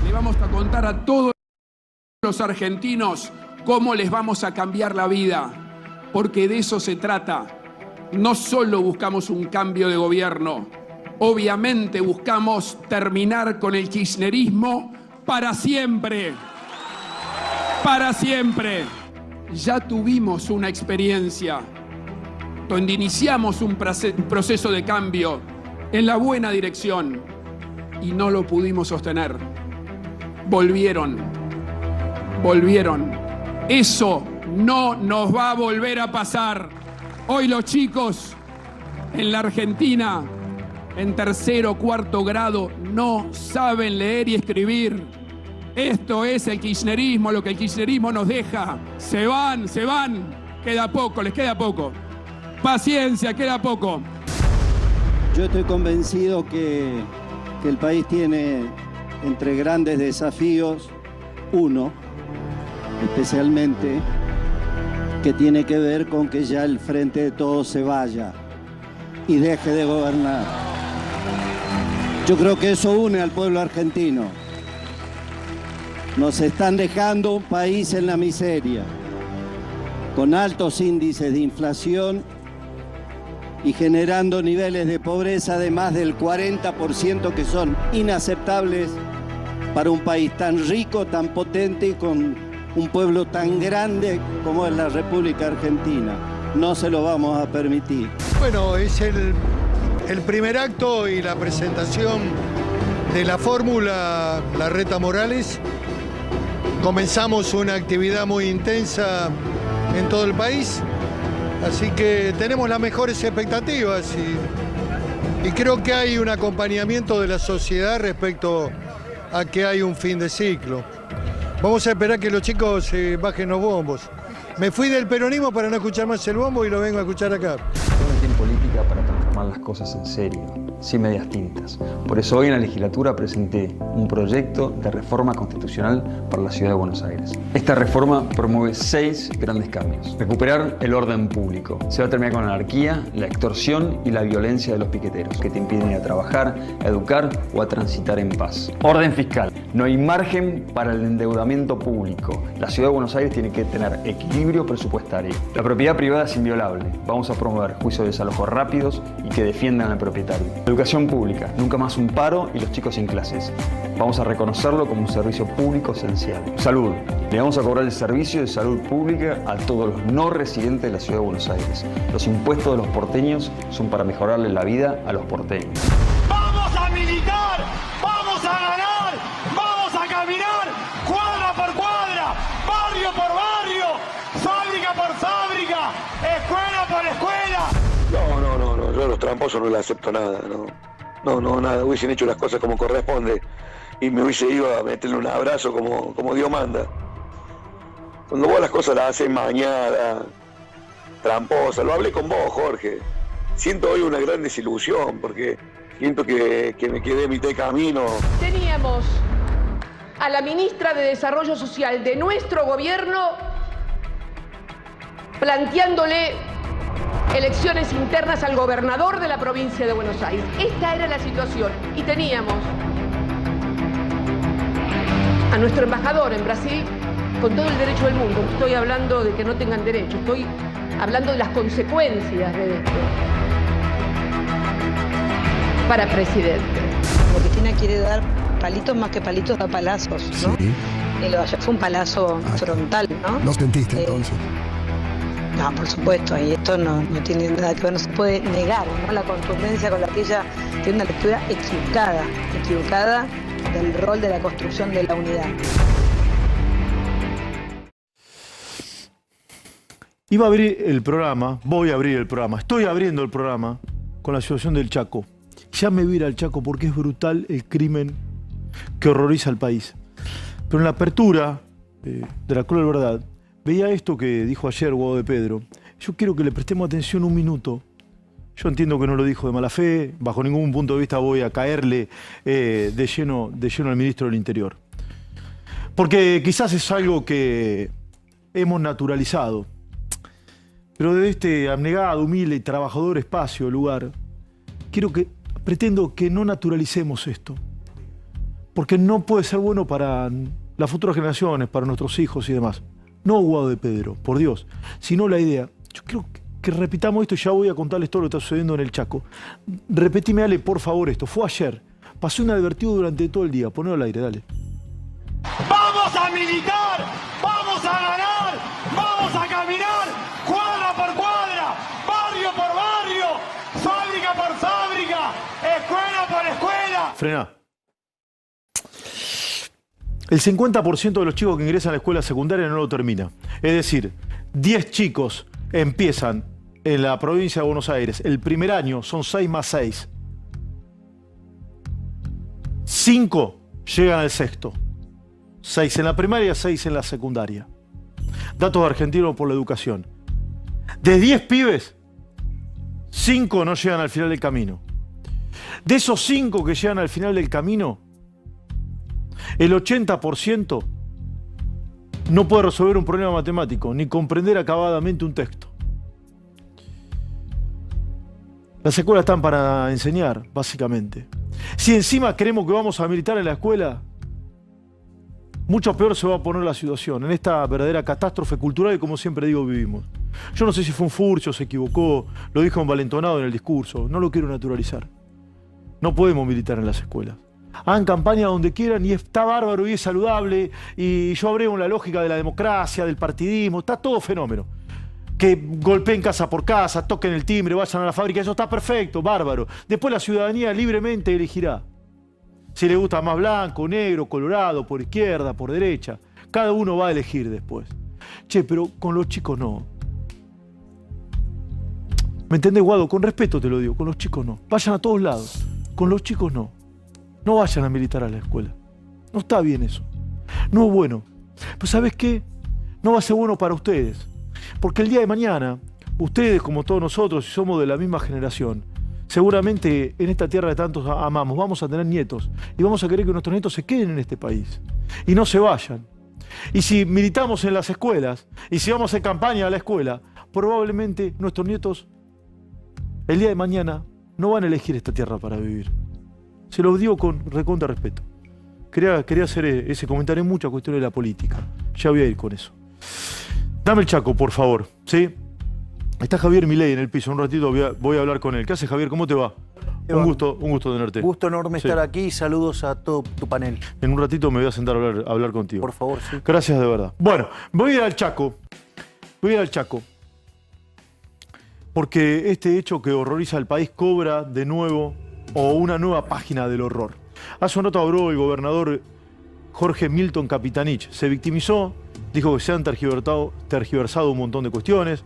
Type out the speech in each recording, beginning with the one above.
Le vamos a contar a todos los argentinos cómo les vamos a cambiar la vida, porque de eso se trata. No solo buscamos un cambio de gobierno, obviamente buscamos terminar con el kirchnerismo para siempre. Para siempre. Ya tuvimos una experiencia donde iniciamos un proceso de cambio en la buena dirección y no lo pudimos sostener. Volvieron. Eso no nos va a volver a pasar. Hoy los chicos en la Argentina, en tercero o cuarto grado, no saben leer y escribir. Esto es el kirchnerismo, lo que el kirchnerismo nos deja. Se van. Queda poco, les queda poco. Paciencia, queda poco. Yo estoy convencido que el país tiene entre grandes desafíos uno, especialmente, que tiene que ver con que ya el Frente de Todos se vaya y deje de gobernar. Yo creo que eso une al pueblo argentino. Nos están dejando un país en la miseria, con altos índices de inflación y generando niveles de pobreza de más del 40% que son inaceptables para un país tan rico, tan potente y con un pueblo tan grande como es la República Argentina. No se lo vamos a permitir. Bueno, es el primer acto y la presentación de la fórmula Larreta Morales. Comenzamos una actividad muy intensa en todo el país, así que tenemos las mejores expectativas y creo que hay un acompañamiento de la sociedad respecto a que hay un fin de ciclo. Vamos a esperar que los chicos bajen los bombos. Me fui del peronismo para no escuchar más el bombo y lo vengo a escuchar acá. Me metí en política para transformar las cosas en serio, sin medias tintas. Por eso hoy en la legislatura presenté un proyecto de reforma constitucional para la ciudad de Buenos Aires. Esta reforma promueve 6 grandes cambios. Recuperar el orden público. Se va a terminar con la anarquía, la extorsión y la violencia de los piqueteros, que te impiden ir a trabajar, a educar o a transitar en paz. Orden fiscal. No hay margen para el endeudamiento público. La ciudad de Buenos Aires tiene que tener equilibrio presupuestario. La propiedad privada es inviolable. Vamos a promover juicios de desalojo rápidos y que defiendan al propietario. Educación pública, nunca más un paro y los chicos sin clases. Vamos a reconocerlo como un servicio público esencial. Salud, le vamos a cobrar el servicio de salud pública a todos los no residentes de la ciudad de Buenos Aires. Los impuestos de los porteños son para mejorarle la vida a los porteños. ¡Vamos a militar! ¡Vamos a ganar! ¡Vamos a caminar! ¡Cuadra por cuadra! ¡Barrio por barrio! ¡Fábrica por fábrica! ¡Escuela por escuela! No, yo a los tramposos no les acepto nada, no, nada, hubiesen hecho las cosas como corresponde y me hubiese ido a meterle un abrazo como Dios manda. Cuando vos las cosas las haces mañana, tramposa, lo hablé con vos, Jorge, siento hoy una gran desilusión porque siento que me quedé a mitad de camino. Teníamos a la ministra de Desarrollo Social de nuestro gobierno planteándole elecciones internas al gobernador de la provincia de Buenos Aires. Esta era la situación y teníamos a nuestro embajador en Brasil con todo el derecho del mundo. No estoy hablando de que no tengan derecho, estoy hablando de las consecuencias de esto para presidente. Porque Cristina quiere dar palitos más que palitos, da palazos, ¿no? Sí. Y lo de ayer fue un palazo frontal, ¿no? ¿No sentiste entonces? No, por supuesto, y esto no tiene nada que ver, no se puede negar, ¿no? La contundencia con la que ella tiene una lectura equivocada del rol de la construcción de la unidad. Iba a abrir el programa, voy a abrir el programa, estoy abriendo el programa con la situación del Chaco. Ya me voy a ir al Chaco porque es brutal el crimen que horroriza al país. Pero en la apertura de La Cruel Verdad, veía esto que dijo ayer Guado de Pedro. Yo quiero que le prestemos atención un minuto. Yo entiendo que no lo dijo de mala fe, bajo ningún punto de vista voy a caerle de lleno al ministro del Interior. Porque quizás es algo que hemos naturalizado. Pero desde este abnegado, humilde y trabajador espacio, lugar, pretendo que no naturalicemos esto. Porque no puede ser bueno para las futuras generaciones, para nuestros hijos y demás. No Guado de Pedro, por Dios, sino la idea. Yo quiero que repitamos esto y ya voy a contarles todo lo que está sucediendo en el Chaco. Repetime, Ale, por favor, esto. Fue ayer. Pasé inadvertido durante todo el día. Ponelo al aire, dale. Vamos a militar, vamos a ganar, vamos a caminar, cuadra por cuadra, barrio por barrio, fábrica por fábrica, escuela por escuela. Frená. El 50% de los chicos que ingresan a la escuela secundaria no lo termina. Es decir, 10 chicos empiezan en la provincia de Buenos Aires. El primer año son 6 más 6. 5 llegan al sexto. 6 en la primaria, 6 en la secundaria. Datos de Argentinos por la Educación. De 10 pibes, 5 no llegan al final del camino. De esos 5 que llegan al final del camino, el 80% no puede resolver un problema matemático, ni comprender acabadamente un texto. Las escuelas están para enseñar, básicamente. Si encima creemos que vamos a militar en la escuela, mucho peor se va a poner la situación, en esta verdadera catástrofe cultural que, como siempre digo, vivimos. Yo no sé si fue un furcio, se equivocó, lo dijo envalentonado en el discurso, no lo quiero naturalizar. No podemos militar en las escuelas. Hagan campaña donde quieran y está bárbaro y es saludable y yo abrego la lógica de la democracia, del partidismo, está todo fenómeno. Que golpeen casa por casa, toquen el timbre, vayan a la fábrica, eso está perfecto, bárbaro. Después la ciudadanía libremente elegirá. Si le gusta más blanco, negro, colorado, por izquierda, por derecha. Cada uno va a elegir después. Che, pero con los chicos no. ¿Me entendés, Guado? Con respeto te lo digo, con los chicos no. Vayan a todos lados, con los chicos no. No vayan a militar a la escuela. No está bien eso. No es bueno. Pues ¿sabes qué? No va a ser bueno para ustedes. Porque el día de mañana, ustedes como todos nosotros, si somos de la misma generación, seguramente en esta tierra que tantos amamos, vamos a tener nietos. Y vamos a querer que nuestros nietos se queden en este país. Y no se vayan. Y si militamos en las escuelas, y si vamos a hacer campaña a la escuela, probablemente nuestros nietos, el día de mañana, no van a elegir esta tierra para vivir. Se lo digo con recontra respeto. Quería hacer ese comentario en muchas cuestiones de la política. Ya voy a ir con eso. Dame el Chaco, por favor. ¿Sí? Está Javier Milei en el piso. Un ratito voy a hablar con él. ¿Qué haces, Javier? ¿Cómo te va? Un gusto tenerte. Gusto enorme estar aquí. Saludos a todo tu panel. En un ratito me voy a sentar a hablar contigo. Por favor, sí. Gracias de verdad. Bueno, voy a ir al Chaco. Porque este hecho que horroriza al país cobra de nuevo o una nueva página del horror. Hace un rato habló el gobernador Jorge Milton Capitanich. Se victimizó, dijo que se han tergiversado un montón de cuestiones,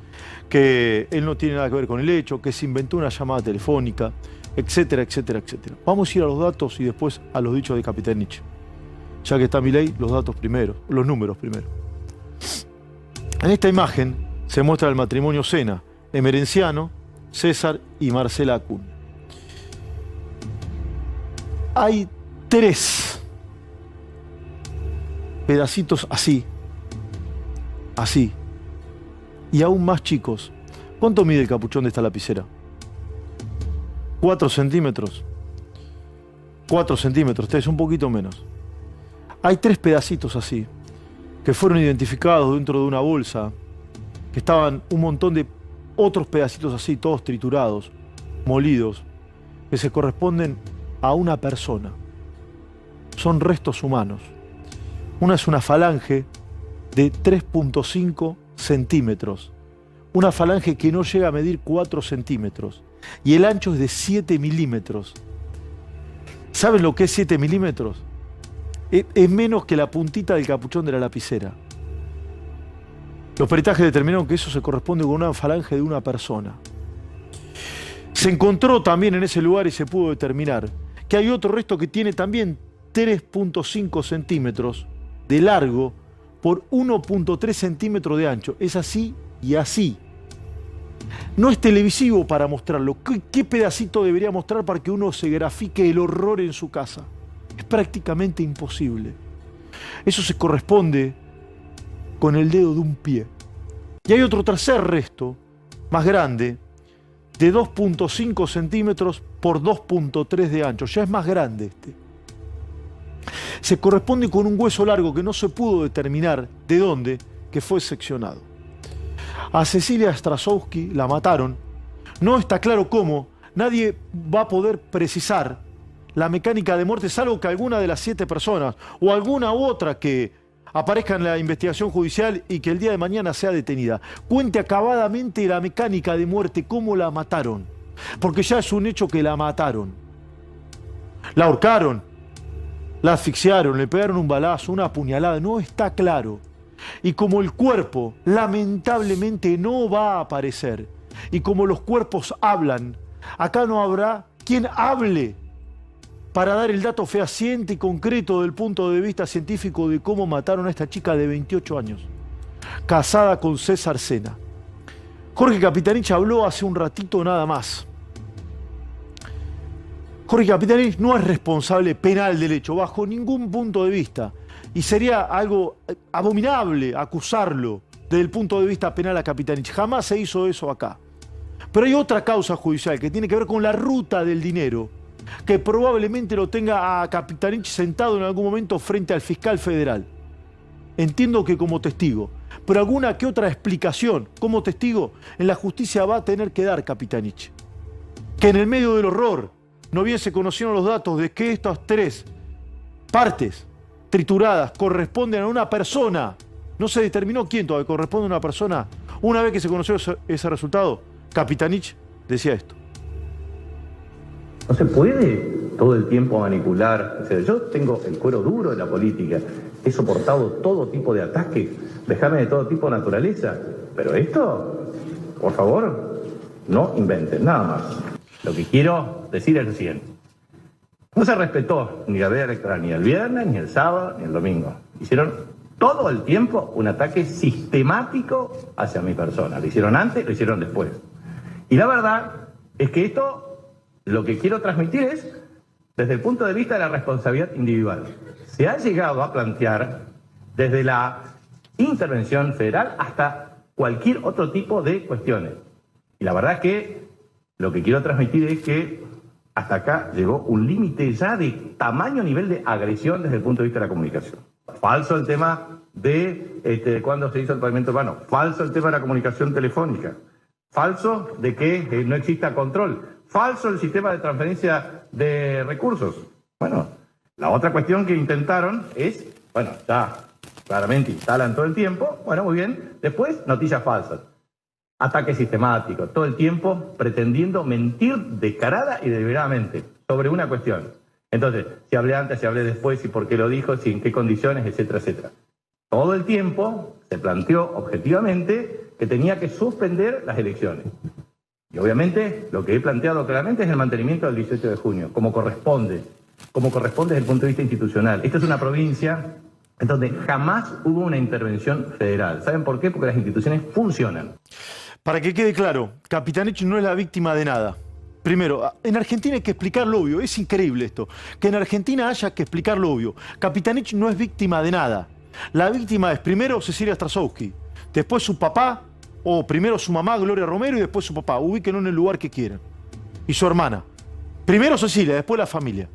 que él no tiene nada que ver con el hecho, que se inventó una llamada telefónica, etcétera, etcétera, etcétera. Vamos a ir a los datos y después a los dichos de Capitanich. Ya que está Milei, los datos primero, los números primero. En esta imagen se muestra el matrimonio Sena, Emerenciano, César y Marcela Acuña. Hay 3 pedacitos así, y aún más chicos. ¿Cuánto mide el capuchón de esta lapicera? 4 centímetros. 4 centímetros, es un poquito menos. Hay 3 pedacitos así, que fueron identificados dentro de una bolsa, que estaban un montón de otros pedacitos así, todos triturados, molidos, que se corresponden a una persona. Son restos humanos. Una es una falange de 3.5 centímetros. Una falange que no llega a medir 4 centímetros. Y el ancho es de 7 milímetros. ¿Saben lo que es 7 milímetros? Es menos que la puntita del capuchón de la lapicera. Los peritajes determinaron que eso se corresponde con una falange de una persona. Se encontró también en ese lugar y se pudo determinar que hay otro resto que tiene también 3.5 centímetros de largo por 1.3 centímetros de ancho. Es así y así. No es televisivo para mostrarlo. ¿Qué pedacito debería mostrar para que uno se grafique el horror en su casa? Es prácticamente imposible. Eso se corresponde con el dedo de un pie. Y hay otro tercer resto, más grande, de 2.5 centímetros por 2.3 de ancho. Ya es más grande este. Se corresponde con un hueso largo que no se pudo determinar de dónde, que fue seccionado. A Cecilia Strasowski la mataron. No está claro cómo. Nadie va a poder precisar la mecánica de muerte, salvo que alguna de las 7 personas o alguna otra que aparezca en la investigación judicial y que el día de mañana sea detenida, cuente acabadamente la mecánica de muerte, cómo la mataron. Porque ya es un hecho que la mataron. La ahorcaron, la asfixiaron, le pegaron un balazo, una puñalada, no está claro. Y como el cuerpo lamentablemente no va a aparecer, y como los cuerpos hablan, acá no habrá quien hable para dar el dato fehaciente y concreto del punto de vista científico de cómo mataron a esta chica de 28 años, casada con César Sena. Jorge Capitanich habló hace un ratito nada más. Jorge Capitanich no es responsable penal del hecho, bajo ningún punto de vista. Y sería algo abominable acusarlo desde el punto de vista penal a Capitanich. Jamás se hizo eso acá. Pero hay otra causa judicial que tiene que ver con la ruta del dinero, que probablemente lo tenga a Capitanich sentado en algún momento frente al fiscal federal. Entiendo que como testigo, pero alguna que otra explicación como testigo en la justicia va a tener que dar Capitanich. Que en el medio del horror, no bien se conocieron los datos de que estas 3 partes trituradas corresponden a una persona, no se determinó quién todavía corresponde a una persona. Una vez que se conoció ese resultado, Capitanich decía esto. No se puede todo el tiempo manipular. O sea, yo tengo el cuero duro de la política, he soportado todo tipo de ataques, vejarme de todo tipo de naturaleza, pero esto, por favor, no inventen, nada más. Lo que quiero decir es lo siguiente. No se respetó ni la veda electoral ni el viernes, ni el sábado, ni el domingo. Hicieron todo el tiempo un ataque sistemático hacia mi persona. Lo hicieron antes, lo hicieron después. Y la verdad es que esto, lo que quiero transmitir es desde el punto de vista de la responsabilidad individual. Se ha llegado a plantear desde la intervención federal hasta cualquier otro tipo de cuestiones. Y la verdad es que lo que quiero transmitir es que hasta acá llegó un límite ya de tamaño nivel de agresión desde el punto de vista de la comunicación. Falso el tema de cuándo se hizo el pavimento urbano. Falso el tema de la comunicación telefónica. Falso de que no exista control. Falso el sistema de transferencia de recursos. Bueno, la otra cuestión que intentaron es, bueno, ya claramente instalan todo el tiempo, bueno, muy bien, después noticias falsas. Ataques sistemáticos, todo el tiempo pretendiendo mentir descarada y deliberadamente sobre una cuestión. Entonces, si hablé antes, si hablé después, si por qué lo dijo, si en qué condiciones, etcétera, etcétera. Todo el tiempo se planteó objetivamente que tenía que suspender las elecciones. Y obviamente lo que he planteado claramente es el mantenimiento del 18 de junio, como corresponde desde el punto de vista institucional. Esta es una provincia en donde jamás hubo una intervención federal. ¿Saben por qué? Porque las instituciones funcionan. Para que quede claro, Capitanich no es la víctima de nada. Primero, en Argentina hay que explicar lo obvio. Es increíble esto, que en Argentina haya que explicar lo obvio. Capitanich no es víctima de nada. La víctima es primero Cecilia Strasowski, después su papá, o primero su mamá, Gloria Romero, y después su papá. Ubíquenlo en el lugar que quieran. Y su hermana. Primero Cecilia, después la familia.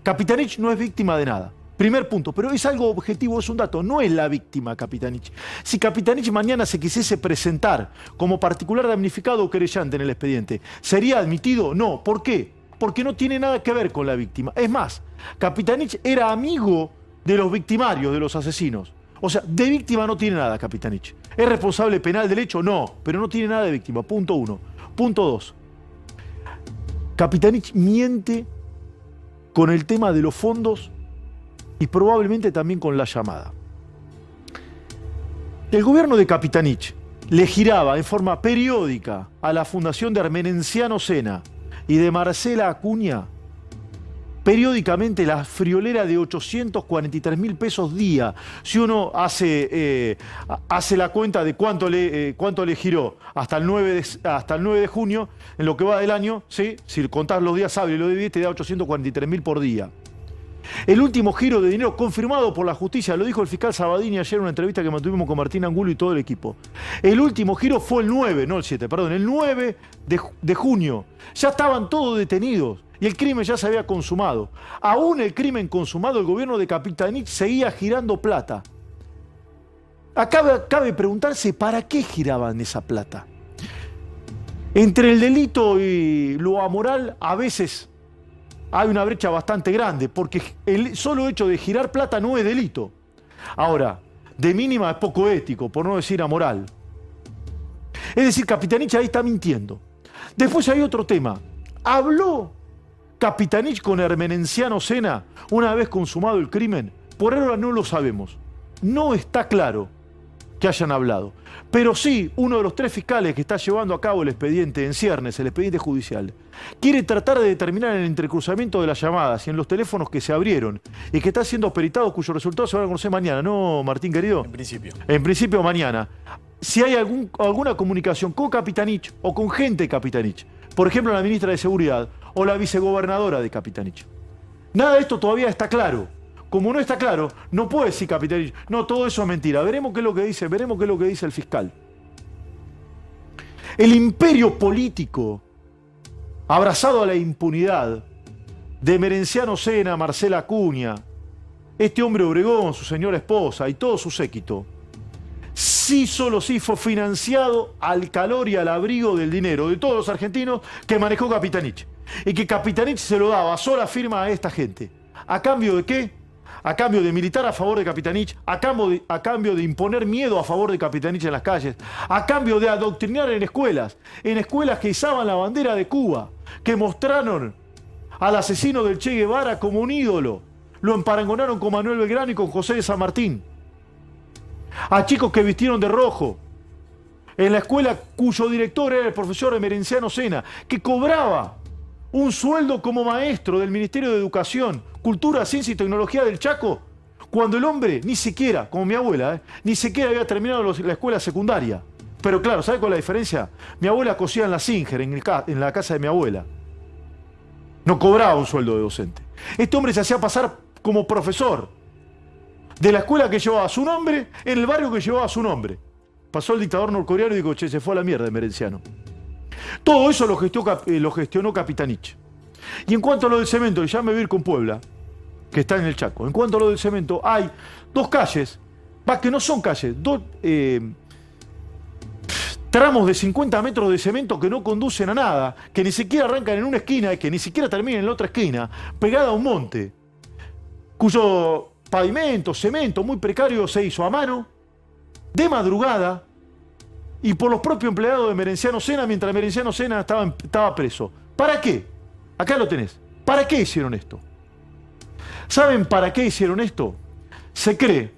Capitanich no es víctima de nada. Primer punto, pero es algo objetivo, es un dato. No es la víctima Capitanich. Si Capitanich mañana se quisiese presentar como particular damnificado o querellante en el expediente, ¿sería admitido? No. ¿Por qué? Porque no tiene nada que ver con la víctima. Es más, Capitanich era amigo de los victimarios, de los asesinos. O sea, de víctima no tiene nada Capitanich. ¿Es responsable penal del hecho? No, pero no tiene nada de víctima. Punto 1. Punto 2. Capitanich miente con el tema de los fondos y probablemente también con la llamada. El gobierno de Capitanich le giraba en forma periódica a la fundación de Armenenciano Sena y de Marcela Acuña periódicamente la friolera de 843.000 pesos día. Si uno hace la cuenta de cuánto le giró hasta el 9 de junio, en lo que va del año, ¿sí? Si contás los días hábiles y los días, te da 843.000 por día. El último giro de dinero confirmado por la justicia, lo dijo el fiscal Sabadini ayer en una entrevista que mantuvimos con Martín Angulo y todo el equipo. El último giro fue el 9, no el 7, perdón, el 9 de junio. Ya estaban todos detenidos y el crimen ya se había consumado. Aún el crimen consumado, el gobierno de Capitanich seguía girando plata. Acá cabe preguntarse para qué giraban esa plata. Entre el delito y lo amoral, a veces hay una brecha bastante grande, porque el solo hecho de girar plata no es delito. Ahora, de mínima es poco ético, por no decir amoral. Es decir, Capitanich ahí está mintiendo. Después hay otro tema. ¿Habló Capitanich con Hermenenciano Sena una vez consumado el crimen? Por ahora no lo sabemos. No está claro que hayan hablado. Pero sí, uno de los 3 fiscales que está llevando a cabo el expediente en ciernes, el expediente judicial, quiere tratar de determinar el entrecruzamiento de las llamadas y en los teléfonos que se abrieron y que está siendo peritado, cuyos resultados se van a conocer mañana, ¿no, Martín, querido? En principio. En principio mañana. Si hay alguna comunicación con Capitanich o con gente de Capitanich, por ejemplo, la ministra de Seguridad o la vicegobernadora de Capitanich. Nada de esto todavía está claro. Como no está claro, no puede decir Capitanich, no, todo eso es mentira. Veremos qué es lo que dice, veremos qué es lo que dice el fiscal. El imperio político, abrazado a la impunidad, de Merenciano Sena, Marcela Acuña, este hombre Obregón, su señora esposa y todo su séquito, sí, solo sí fue financiado al calor y al abrigo del dinero de todos los argentinos que manejó Capitanich. Y que Capitanich se lo daba a sola firma a esta gente. ¿A cambio de qué? A cambio de militar a favor de Capitanich, a cambio de imponer miedo a favor de Capitanich en las calles, a cambio de adoctrinar en escuelas que izaban la bandera de Cuba, que mostraron al asesino del Che Guevara como un ídolo, lo emparangonaron con Manuel Belgrano y con José de San Martín, a chicos que vistieron de rojo, en la escuela cuyo director era el profesor Emerenciano Sena, que cobraba un sueldo como maestro del Ministerio de Educación, Cultura, Ciencia y Tecnología del Chaco, cuando el hombre ni siquiera, como mi abuela, ni siquiera había terminado la escuela secundaria. Pero claro, ¿sabe cuál es la diferencia? Mi abuela cosía en la Singer, en la casa de mi abuela. No cobraba un sueldo de docente. Este hombre se hacía pasar como profesor de la escuela que llevaba su nombre, en el barrio que llevaba su nombre. Pasó el dictador norcoreano y dijo, che, se fue a la mierda Merenciano. Todo eso lo gestionó Capitanich. Y en cuanto a lo del cemento, ya me voy a ir con Puebla, que está en el Chaco. En cuanto a lo del cemento, hay 2 calles, que no son calles, 2 tramos de 50 metros de cemento que no conducen a nada, que ni siquiera arrancan en una esquina y que ni siquiera terminan en la otra esquina, pegada a un monte, cuyo pavimento, cemento muy precario se hizo a mano, de madrugada, y por los propios empleados de Merenciano Sena, mientras Merenciano Sena estaba preso. ¿Para qué? Acá lo tenés. ¿Para qué hicieron esto? ¿Saben para qué hicieron esto? Se cree,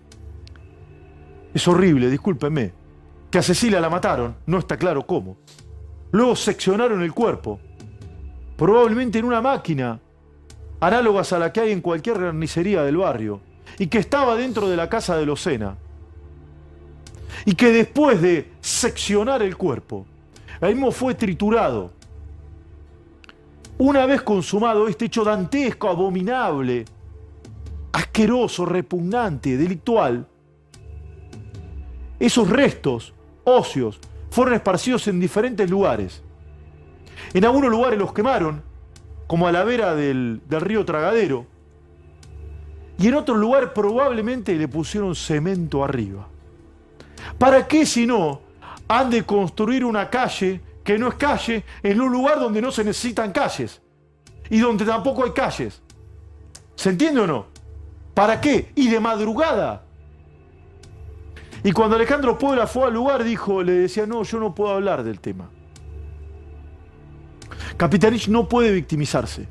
es horrible, discúlpenme, que a Cecilia la mataron, no está claro cómo. Luego seccionaron el cuerpo, probablemente en una máquina, análogas a la que hay en cualquier carnicería del barrio, y que estaba dentro de la casa de los Sena. Y que después de seccionar el cuerpo, ahí mismo fue triturado. Una vez consumado este hecho dantesco, abominable, asqueroso, repugnante, delictual, esos restos óseos fueron esparcidos en diferentes lugares. En algunos lugares los quemaron, como a la vera del río Tragadero, y en otro lugar probablemente le pusieron cemento arriba. ¿Para qué si no han de construir una calle que no es calle en un lugar donde no se necesitan calles y donde tampoco hay calles? ¿Se entiende o no? ¿Para qué? Y de madrugada. Y cuando Alejandro Puebla fue al lugar, le decía, no, yo no puedo hablar del tema. Capitanich no puede victimizarse.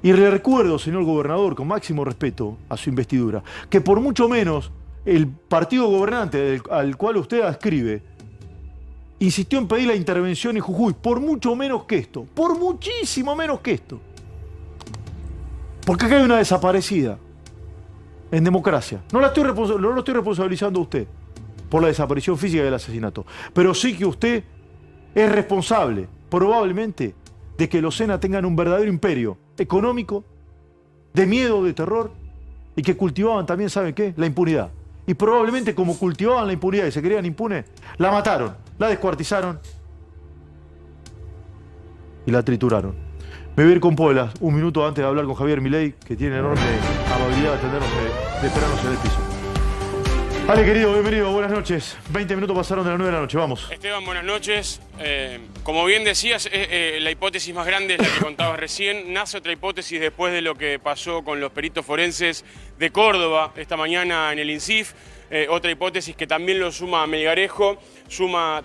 Y le recuerdo, señor gobernador, con máximo respeto a su investidura, que por mucho menos el partido gobernante al cual usted adscribe insistió en pedir la intervención en Jujuy, por mucho menos que esto, por muchísimo menos que esto. Porque acá hay una desaparecida en democracia. No lo estoy responsabilizando a usted por la desaparición física del asesinato, pero sí que usted es responsable, probablemente, de que los Sena tengan un verdadero imperio económico, de miedo, de terror, y que cultivaban también, ¿saben qué? La impunidad. Y probablemente como cultivaban la impunidad y se creían impunes, la mataron, la descuartizaron y la trituraron. Me voy a ir con Puebla, un minuto antes de hablar con Javier Milei, que tiene enorme amabilidad de atendernos, de esperarnos en el piso. Ale, querido, bienvenido, buenas noches. 20 minutos pasaron de las 9 de la noche, vamos. Esteban, buenas noches. Como bien decías, la hipótesis más grande es la que contabas recién. Nace otra hipótesis después de lo que pasó con los peritos forenses de Córdoba esta mañana en el INSIF. Otra hipótesis que también lo suma Melgarejo, suma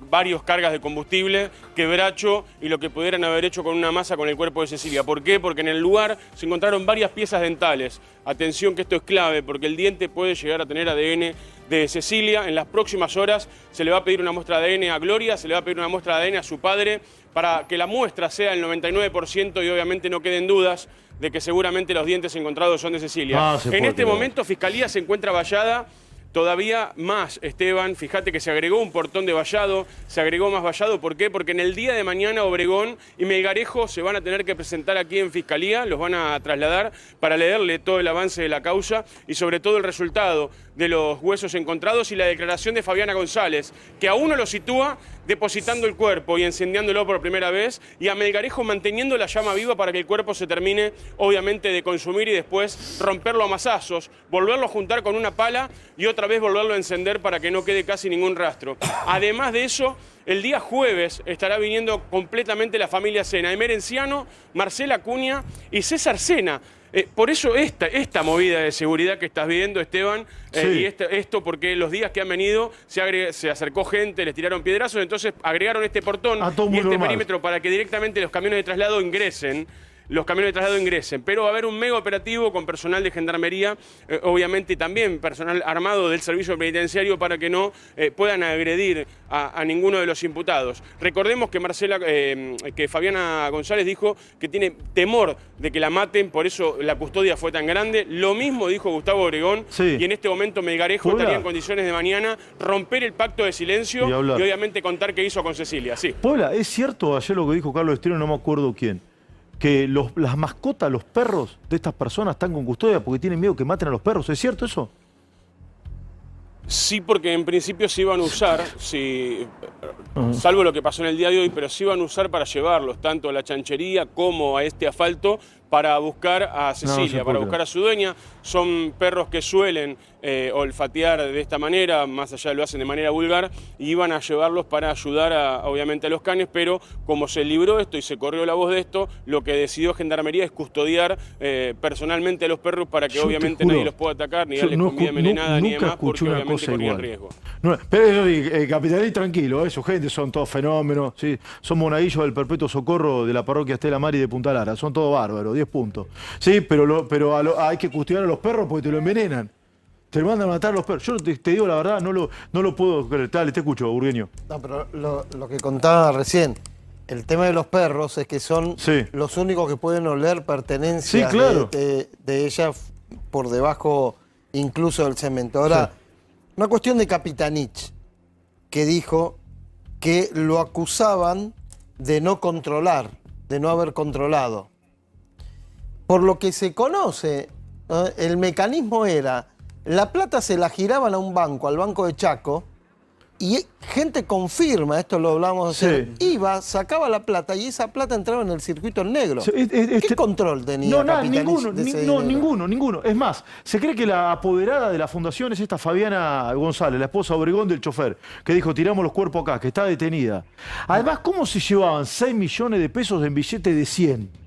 varios cargas de combustible, quebracho y lo que pudieran haber hecho con una masa con el cuerpo de Cecilia. ¿Por qué? Porque en el lugar se encontraron varias piezas dentales. Atención que esto es clave porque el diente puede llegar a tener ADN de Cecilia. En las próximas horas se le va a pedir una muestra de ADN a Gloria, se le va a pedir una muestra de ADN a su padre para que la muestra sea el 99% y obviamente no queden dudas de que seguramente los dientes encontrados son de Cecilia. En este momento Fiscalía se encuentra vallada todavía más, Esteban. Fíjate que se agregó un portón de vallado, se agregó más vallado. ¿Por qué? Porque en el día de mañana Obregón y Melgarejo se van a tener que presentar aquí en Fiscalía, los van a trasladar para leerle todo el avance de la causa y sobre todo el resultado de los huesos encontrados y la declaración de Fabiana González, que a uno lo sitúa depositando el cuerpo y encendiándolo por primera vez, y a Melgarejo manteniendo la llama viva para que el cuerpo se termine, obviamente, de consumir y después romperlo a mazazos, volverlo a juntar con una pala y otra vez volverlo a encender para que no quede casi ningún rastro. Además de eso, el día jueves estará viniendo completamente la familia Sena, Emer Enciano, Marcela Acuña y César Sena. Por eso esta movida de seguridad que estás viendo, Esteban, y esto porque los días que han venido se acercó gente, les tiraron piedrazos, entonces agregaron este portón y este perímetro para que directamente los camiones de traslado ingresen. Pero va a haber un mega operativo con personal de gendarmería, obviamente también personal armado del servicio penitenciario para que no puedan agredir a ninguno de los imputados. Recordemos que que Fabiana González dijo que tiene temor de que la maten, por eso la custodia fue tan grande. Lo mismo dijo Gustavo Obregón y en este momento Melgarejo estaría en condiciones de mañana romper el pacto de silencio y obviamente contar qué hizo con Cecilia. Sí. Puebla, ¿es cierto ayer lo que dijo Carlos Estreno, no me acuerdo quién, que las mascotas, los perros de estas personas están con custodia porque tienen miedo que maten a los perros? ¿Es cierto eso? Sí, porque en principio se iban a usar, salvo lo que pasó en el día de hoy, pero se iban a usar para llevarlos tanto a la chanchería como a este asfalto para buscar a Cecilia, para buscar a su dueña. Son perros que suelen olfatear de esta manera, más allá lo hacen de manera vulgar, y iban a llevarlos para ayudar obviamente a los canes, pero como se libró esto y se corrió la voz de esto, lo que decidió Gendarmería es custodiar personalmente a los perros para que obviamente nadie los pueda atacar, ni darles comida envenenada, ni demás, porque obviamente corrían riesgo. Pero eso, Capitalí, tranquilo, su gente son todos fenómenos, ¿sí? Son monaguillos del Perpetuo Socorro de la parroquia Estela Mari de Punta Lara, son todos bárbaros, 10 puntos. Sí, pero hay que custodiar a los perros porque te lo envenenan. Te mandan a matar a los perros. Yo te digo la verdad, no lo puedo creer. Dale, te escucho, Burgueño. No, pero lo que contaba recién, el tema de los perros es que son los únicos que pueden oler pertenencias de ella por debajo incluso del cemento. Ahora, una cuestión de Capitanich, que dijo que lo acusaban de no controlar, de no haber controlado. Por lo que se conoce, el mecanismo era, la plata se la giraban a un banco, al Banco de Chaco, y gente confirma, esto lo hablamos ayer, iba, sacaba la plata y esa plata entraba en el circuito negro. ¿Qué control tenía Capitanich de ese dinero? Ninguno. Es más, se cree que la apoderada de la fundación es esta Fabiana González, la esposa Obregón del chofer, que dijo, tiramos los cuerpos acá, que está detenida. Además, ¿cómo se llevaban 6 millones de pesos en billetes de 100?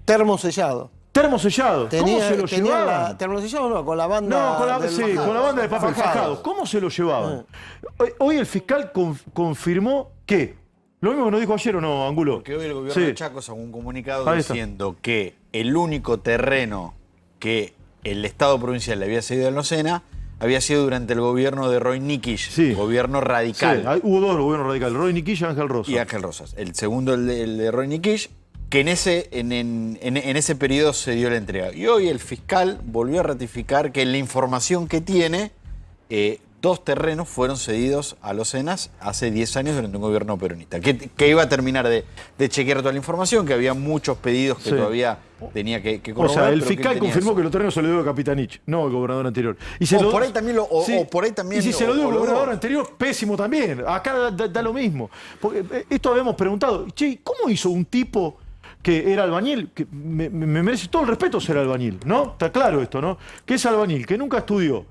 Termosellado. Termosellado. ¿Cómo se lo llevaban? Termosellado no, con la banda. No, con la banda de papel fajado. ¿Cómo se lo llevaban? Hoy el fiscal confirmó que, lo mismo que nos dijo ayer, ¿o no, Angulo? Porque hoy el gobierno de Chaco sacó un comunicado diciendo que el único terreno que el Estado provincial le había cedido al Nocena había sido durante el gobierno de Roy Nikisch, gobierno radical. Sí, hubo dos gobiernos radicales, Roy Nikisch y Ángel Rosas. Y Ángel Rosas. El segundo, el de Roy Nikisch, que en ese periodo se dio la entrega. Y hoy el fiscal volvió a ratificar que la información que tiene 2 terrenos fueron cedidos a los SENAS hace 10 años durante un gobierno peronista. Que iba a terminar de chequear toda la información, que había muchos pedidos que todavía tenía que corroborar. O sea, el fiscal confirmó que los terrenos se lo dio a Capitanich, no al gobernador anterior. Y se por ahí también y si se lo dio al gobernador anterior, pésimo también. Acá da lo mismo. Porque esto habíamos preguntado, che, ¿cómo hizo un tipo que era albañil? Que me merece todo el respeto ser albañil, ¿no? Está claro esto, ¿no? Que es albañil, que nunca estudió,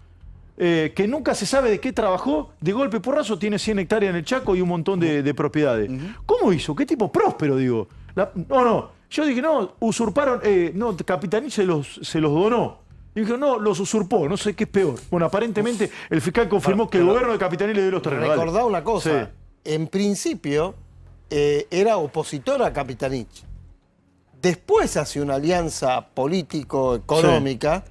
que nunca se sabe de qué trabajó, de golpe porrazo tiene 100 hectáreas en el Chaco y un montón de propiedades. ¿Cómo hizo? ¿Qué tipo próspero, digo? Yo dije, no, usurparon, no, Capitanich se los donó. Y dije, no, los usurpó, no sé qué es peor. Bueno, aparentemente el fiscal confirmó que el gobierno de Capitanich le dio los terrenos. Recordá una cosa, en principio era opositor a Capitanich. Después hace una alianza político-económica.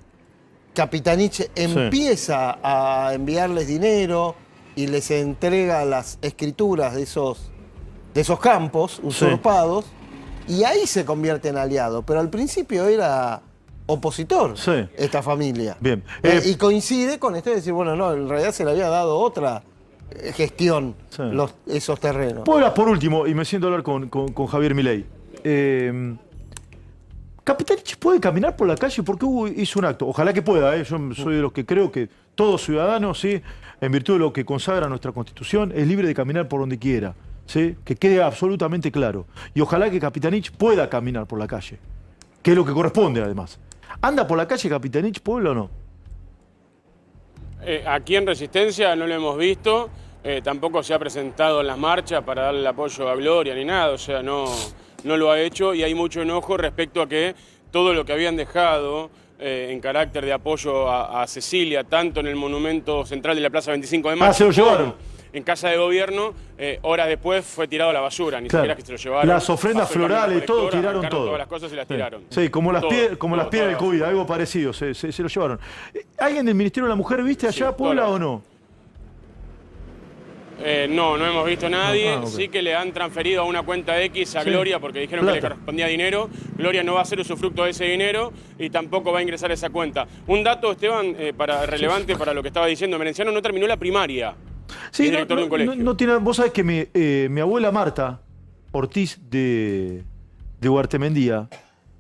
Capitanich empieza a enviarles dinero y les entrega las escrituras de esos campos usurpados, y ahí se convierte en aliado. Pero al principio era opositor esta familia. Bien. Y coincide con esto de decir, bueno, no, en realidad se le había dado otra gestión esos terrenos. Puebla, por último, y me siento a hablar con Javier Milei. ¿Capitanich puede caminar por la calle? Porque hizo un acto. Ojalá que pueda, ¿eh? Yo soy de los que creo que todo ciudadano, ¿sí?, en virtud de lo que consagra nuestra Constitución, es libre de caminar por donde quiera, ¿sí? Que quede absolutamente claro. Y ojalá que Capitanich pueda caminar por la calle, que es lo que corresponde, además. ¿Anda por la calle Capitanich, Puebla, o no? Aquí en Resistencia no lo hemos visto. Tampoco se ha presentado en las marchas para darle el apoyo a Gloria ni nada. O sea, no lo ha hecho, y hay mucho enojo respecto a que todo lo que habían dejado en carácter de apoyo a Cecilia, tanto en el monumento central de la Plaza 25 de Mayo, se lo llevaron. En Casa de Gobierno, horas después fue tirado a la basura, ni siquiera que se lo llevaron. Las ofrendas florales, todo, tiraron todo. Todas las cosas se las tiraron. Sí, como las piedras del COVID, algo parecido, se lo llevaron. ¿Alguien del Ministerio de la Mujer viste allá, Puebla, o no? No hemos visto a nadie. Sí que le han transferido a una cuenta X a Gloria porque dijeron que le correspondía dinero. Gloria no va a hacer usufructo de ese dinero y tampoco va a ingresar a esa cuenta. Un dato, Esteban, relevante para lo que estaba diciendo. Merenciano no terminó la primaria. Sí, es director de un colegio. Vos sabés que mi abuela Marta Ortiz de Huartemendía,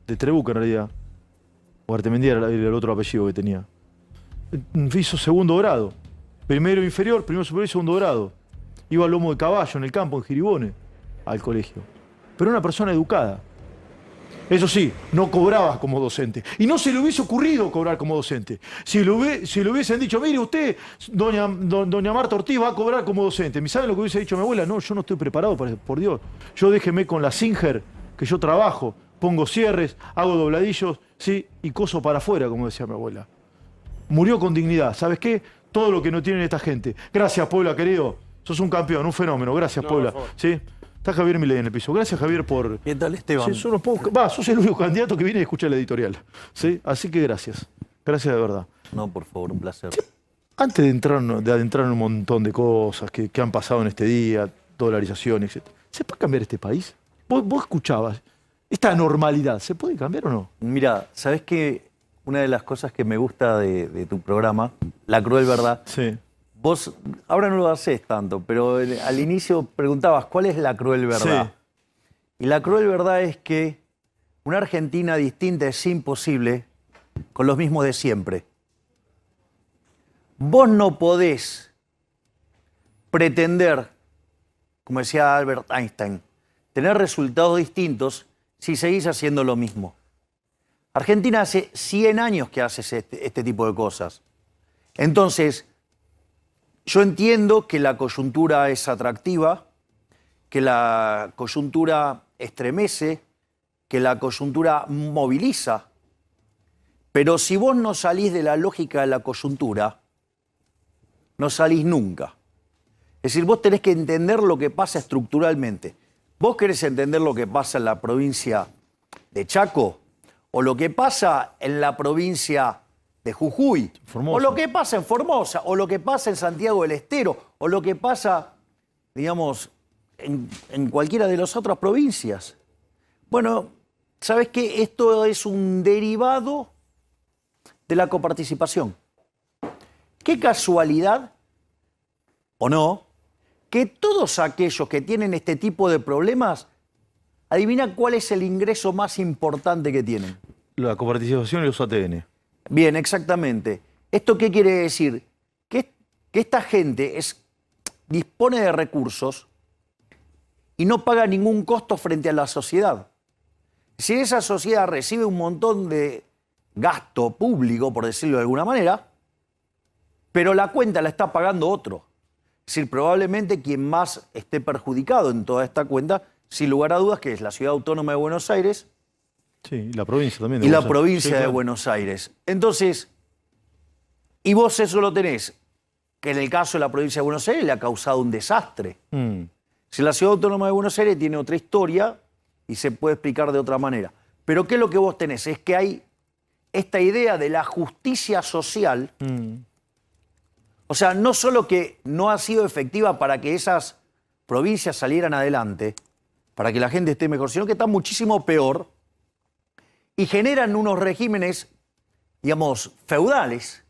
de Trebuca en realidad, Huartemendía era el otro apellido que tenía, hizo segundo grado. Primero inferior, primero superior y segundo grado. Iba al lomo de caballo en el campo, en Giribone, al colegio. Pero una persona educada. Eso sí, no cobraba como docente. Y no se le hubiese ocurrido cobrar como docente. Si le hubiesen dicho, mire usted, doña Marta Ortiz va a cobrar como docente. ¿Saben lo que hubiese dicho mi abuela? No, yo no estoy preparado para eso, por Dios. Yo déjeme con la Singer, que yo trabajo, pongo cierres, hago dobladillos, ¿sí? Y coso para afuera, como decía mi abuela. Murió con dignidad. ¿Sabes qué? Todo lo que no tienen esta gente. Gracias, Puebla, querido. Sos un campeón, un fenómeno. Gracias, Puebla. ¿Sí? Está Javier Milei en el piso. Gracias, Javier, por... ¿Qué tal, Esteban? Sí, sos el único candidato que viene a escuchar la editorial. ¿Sí? Así que gracias. Gracias de verdad. No, por favor, un placer. Sí. Antes de adentrar en un montón de cosas que han pasado en este día, dolarización, etc. ¿Se puede cambiar este país? Vos escuchabas. Esta normalidad, ¿se puede cambiar o no? Mira, ¿sabés qué? Una de las cosas que me gusta de tu programa, La Cruel Verdad, vos ahora no lo haces tanto, pero al inicio preguntabas, ¿cuál es la cruel verdad? Y la cruel verdad es que una Argentina distinta es imposible con los mismos de siempre. Vos no podés pretender, como decía Albert Einstein, tener resultados distintos si seguís haciendo lo mismo. Argentina hace 100 años que hace este tipo de cosas. Entonces, yo entiendo que la coyuntura es atractiva, que la coyuntura estremece, que la coyuntura moviliza, pero si vos no salís de la lógica de la coyuntura, no salís nunca. Es decir, vos tenés que entender lo que pasa estructuralmente. ¿Vos querés entender lo que pasa en la provincia de Chaco? ¿O lo que pasa en la provincia de Jujuy? Formosa. ¿O lo que pasa en Formosa? ¿O lo que pasa en Santiago del Estero? ¿O lo que pasa, digamos, en cualquiera de las otras provincias? Bueno, ¿sabés qué? Esto es un derivado de la coparticipación. Qué casualidad o no, que todos aquellos que tienen este tipo de problemas, adivina cuál es el ingreso más importante que tienen. La coparticipación y los ATN. Bien, exactamente. ¿Esto qué quiere decir? Que esta gente dispone de recursos y no paga ningún costo frente a la sociedad. Si esa sociedad recibe un montón de gasto público, por decirlo de alguna manera, pero la cuenta la está pagando otro. Es decir, probablemente quien más esté perjudicado en toda esta cuenta, sin lugar a dudas, que es la Ciudad Autónoma de Buenos Aires. Sí, y la provincia también. Y la provincia de Buenos Aires. Entonces, y vos eso lo tenés, que en el caso de la provincia de Buenos Aires le ha causado un desastre. Si la Ciudad Autónoma de Buenos Aires tiene otra historia y se puede explicar de otra manera. Pero ¿qué es lo que vos tenés? Es que hay esta idea de la justicia social. O sea, no solo que no ha sido efectiva para que esas provincias salieran adelante, para que la gente esté mejor, sino que está muchísimo peor y generan unos regímenes, digamos, feudales,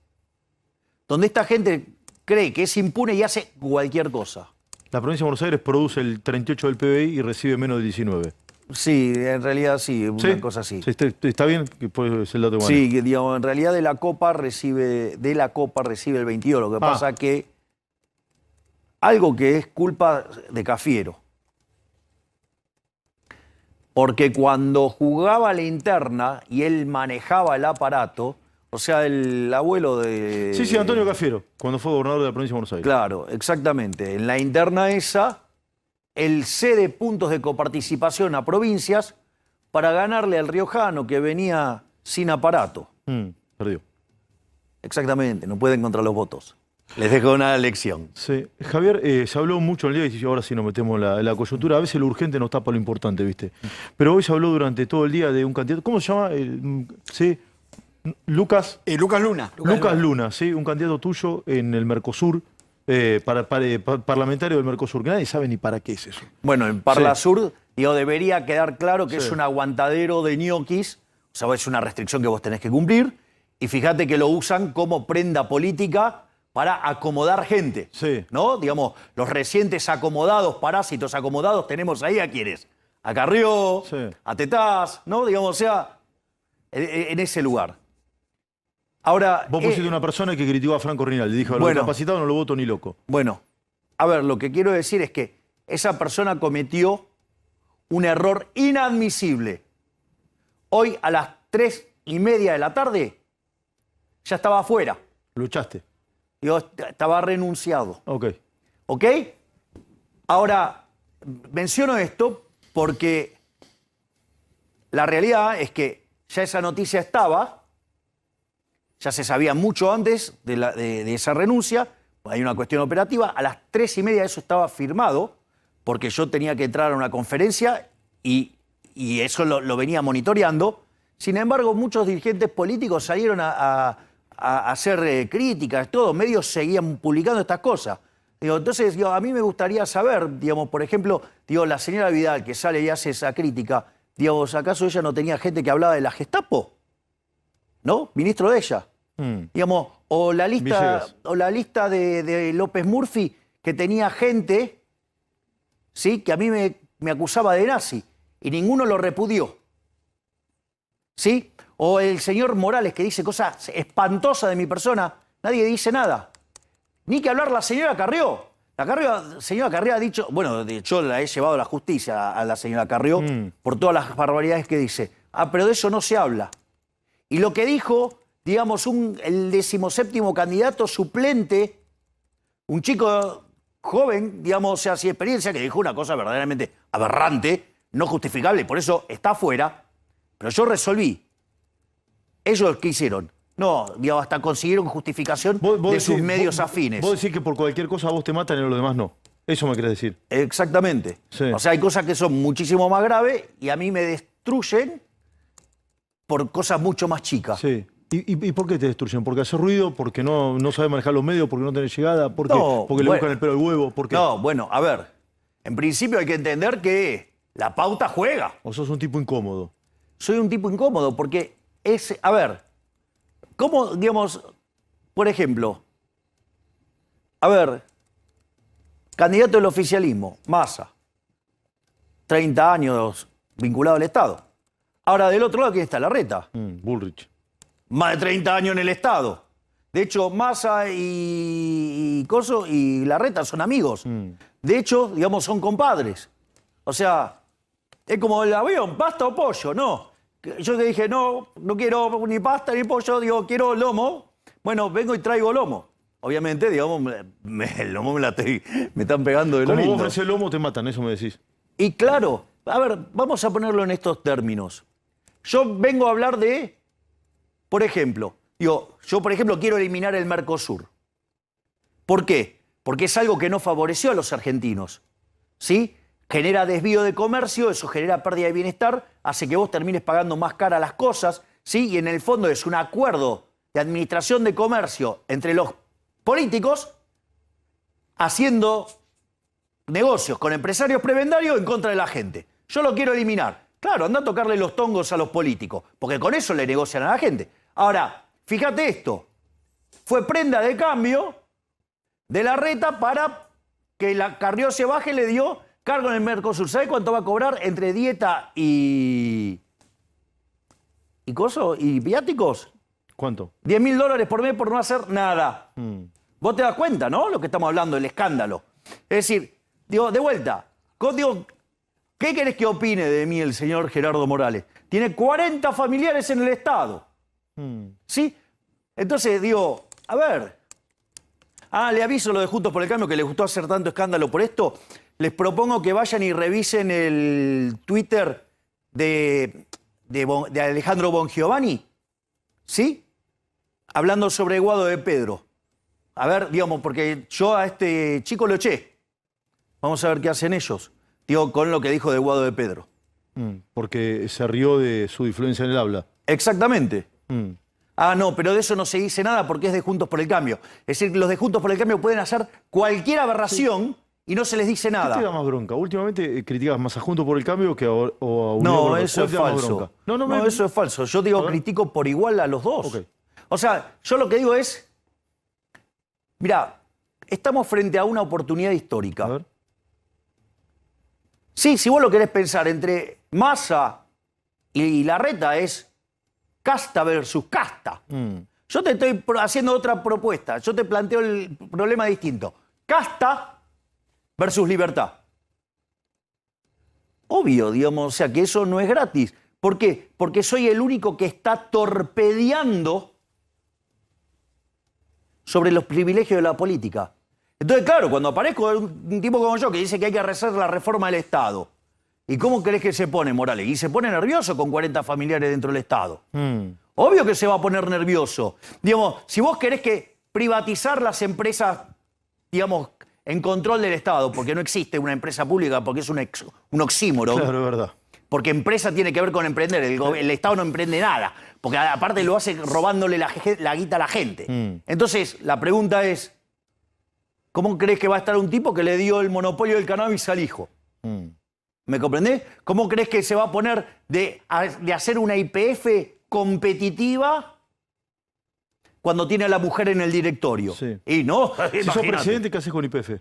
donde esta gente cree que es impune y hace cualquier cosa. La provincia de Buenos Aires produce el 38 del PBI y recibe menos del 19. Sí, en realidad sí, una cosa así. Sí, está bien que puede ser el dato. Sí, digamos, en realidad de la Copa recibe el 22. Lo que pasa que algo que es culpa de Cafiero. Porque cuando jugaba la interna y él manejaba el aparato, o sea, el abuelo de... Sí, Antonio Cafiero, cuando fue gobernador de la provincia de Buenos Aires. Claro, exactamente. En la interna esa, él cede puntos de coparticipación a provincias para ganarle al riojano que venía sin aparato. Perdió. Exactamente, no puede encontrar los votos. Les dejo una lección. Sí. Javier, se habló mucho en el día y ahora sí nos metemos en la coyuntura. A veces lo urgente nos tapa lo importante, ¿viste? Pero hoy se habló durante todo el día de un candidato. ¿Cómo se llama? Sí. Lucas Luna. Lucas Luna, sí, un candidato tuyo en el Mercosur, parlamentario del Mercosur, que nadie sabe ni para qué es eso. Bueno, en Parlasur, debería quedar claro que es un aguantadero de ñoquis, o sea, es una restricción que vos tenés que cumplir, y fíjate que lo usan como prenda política para acomodar gente, ¿no? Digamos, los recientes acomodados, parásitos acomodados, tenemos ahí a quiénes, a Carrió, a Tetaz, ¿no? Digamos, o sea, en ese lugar. Ahora, vos pusiste una persona que criticó a Franco Rinaldi, dijo, lo capacitado no lo voto ni loco. Bueno, a ver, lo que quiero decir es que esa persona cometió un error inadmisible. Hoy a las 3:30 de la tarde ya estaba afuera. ¿Lo echaste? Estaba renunciado. ¿Ok? Ahora, menciono esto porque la realidad es que ya esa noticia estaba. Ya se sabía mucho antes de esa renuncia, hay una cuestión operativa. A las 3:30 eso estaba firmado, porque yo tenía que entrar a una conferencia y eso lo venía monitoreando. Sin embargo, muchos dirigentes políticos salieron a hacer críticas, todos medios seguían publicando estas cosas. Entonces, a mí me gustaría saber, por ejemplo, la señora Vidal que sale y hace esa crítica, ¿acaso ella no tenía gente que hablaba de la Gestapo? ¿No? Ministro de ella. O la lista de López Murphy, que tenía gente, ¿sí? Que a mí me acusaba de nazi, y ninguno lo repudió. ¿Sí? O el señor Morales, que dice cosas espantosas de mi persona, nadie dice nada. Ni que hablar la señora Carrió. La señora Carrió ha dicho, bueno, de hecho la he llevado a la justicia a la señora Carrió por todas las barbaridades que dice. Pero de eso no se habla. Y lo que dijo, digamos, el 17º candidato suplente, un chico joven, digamos, o sea, sin experiencia, que dijo una cosa verdaderamente aberrante, no justificable, por eso está afuera. Pero yo resolví. ¿Ellos qué hicieron? No, digamos, hasta consiguieron justificación de sus medios afines. Vos decís que por cualquier cosa vos te matan y los demás no. Eso me querés decir. Exactamente. O sea, hay cosas que son muchísimo más graves y a mí me destruyen por cosas mucho más chicas. Sí. ¿Y por qué te destruyen? ¿Porque hace ruido? ¿Porque no sabes manejar los medios? ¿Porque no tenés llegada? ¿Porque le buscan el pelo al huevo? ¿Por qué? No, bueno, a ver. En principio hay que entender que la pauta juega. ¿O sos un tipo incómodo? Soy un tipo incómodo porque a ver, ¿cómo, digamos, por ejemplo, a ver, Candidato del oficialismo, Massa. 30 años vinculado al Estado. Ahora, del otro lado, ¿quién está? Larreta. Bullrich. Más de 30 años en el Estado. De hecho, Massa y Coso y Larreta son amigos. De hecho, digamos, son compadres. O sea, es como el avión, pasta o pollo, no. Yo te dije, no quiero ni pasta ni pollo, digo, quiero lomo. Bueno, vengo y traigo lomo. Obviamente, digamos, el lomo me están pegando de lo Como lindo. vos ofreces lomo, te matan, eso me decís. Y claro, a ver, vamos a ponerlo en estos términos. Yo vengo a hablar de, por ejemplo, yo por ejemplo quiero eliminar el Mercosur. ¿Por qué? Porque es algo que no favoreció a los argentinos. ¿Sí? Genera desvío de comercio, eso genera pérdida de bienestar, hace que vos termines pagando más cara las cosas, ¿sí? Y en el fondo es un acuerdo de administración de comercio entre los políticos haciendo negocios con empresarios prebendarios en contra de la gente. Yo lo quiero eliminar. Claro, anda a tocarle los tongos a los políticos, porque con eso le negocian a la gente. Ahora, fíjate esto. Fue prenda de cambio de Larreta para que la Carrió se baje, le dio cargo en el Mercosur. ¿Sabe cuánto va a cobrar entre dieta y coso? ¿Y viáticos? ¿Cuánto? $10.000 por mes por no hacer nada. Vos te das cuenta, ¿no? Lo que estamos hablando, el escándalo. Es decir, digo, de vuelta, digo, ¿qué querés que opine de mí el señor Gerardo Morales? Tiene 40 familiares en el Estado. ¿Sí? Entonces, digo, a ver. Le aviso lo de Juntos por el Cambio, que les gustó hacer tanto escándalo por esto. Les propongo que vayan y revisen el Twitter de Alejandro Bongiovanni. ¿Sí? Hablando sobre Guado de Pedro. A ver, digamos, porque yo a este chico lo eché. Vamos a ver qué hacen ellos. Digo, con lo que dijo de Guado de Pedro. Porque se rió de su influencia en el habla. Exactamente. No, pero de eso no se dice nada porque es de Juntos por el Cambio. Es decir, los de Juntos por el Cambio pueden hacer cualquier aberración y no se les dice nada. ¿Qué te da más bronca? Últimamente criticas más a Juntos por el Cambio que o a Unión. No, eso es falso. No, eso es falso. Yo digo, critico por igual a los dos. Okay. O sea, yo lo que digo es, mirá, estamos frente a una oportunidad histórica. A ver. Sí, si vos lo querés pensar entre Massa y Larreta es casta versus casta. Yo te estoy haciendo otra propuesta. Yo te planteo el problema distinto. Casta versus libertad. Obvio, digamos, o sea, que eso no es gratis. ¿Por qué? Porque soy el único que está torpedeando sobre los privilegios de la política. Entonces, claro, cuando aparezco un tipo como yo que dice que hay que hacer la reforma del Estado, ¿y cómo crees que se pone Morales? Y se pone nervioso con 40 familiares dentro del Estado. Obvio que se va a poner nervioso. Digamos, si vos querés que privatizar las empresas, digamos, en control del Estado, porque no existe una empresa pública, porque es un oxímoron. Claro, es verdad. Porque empresa tiene que ver con emprender. El Estado no emprende nada. Porque aparte lo hace robándole la guita a la gente. Entonces, la pregunta es, ¿cómo crees que va a estar un tipo que le dio el monopolio del cannabis al hijo? ¿Me comprendés? ¿Cómo crees que se va a poner de hacer una YPF competitiva cuando tiene a la mujer en el directorio? Sí. Y no, si sos presidente, ¿qué haces con YPF?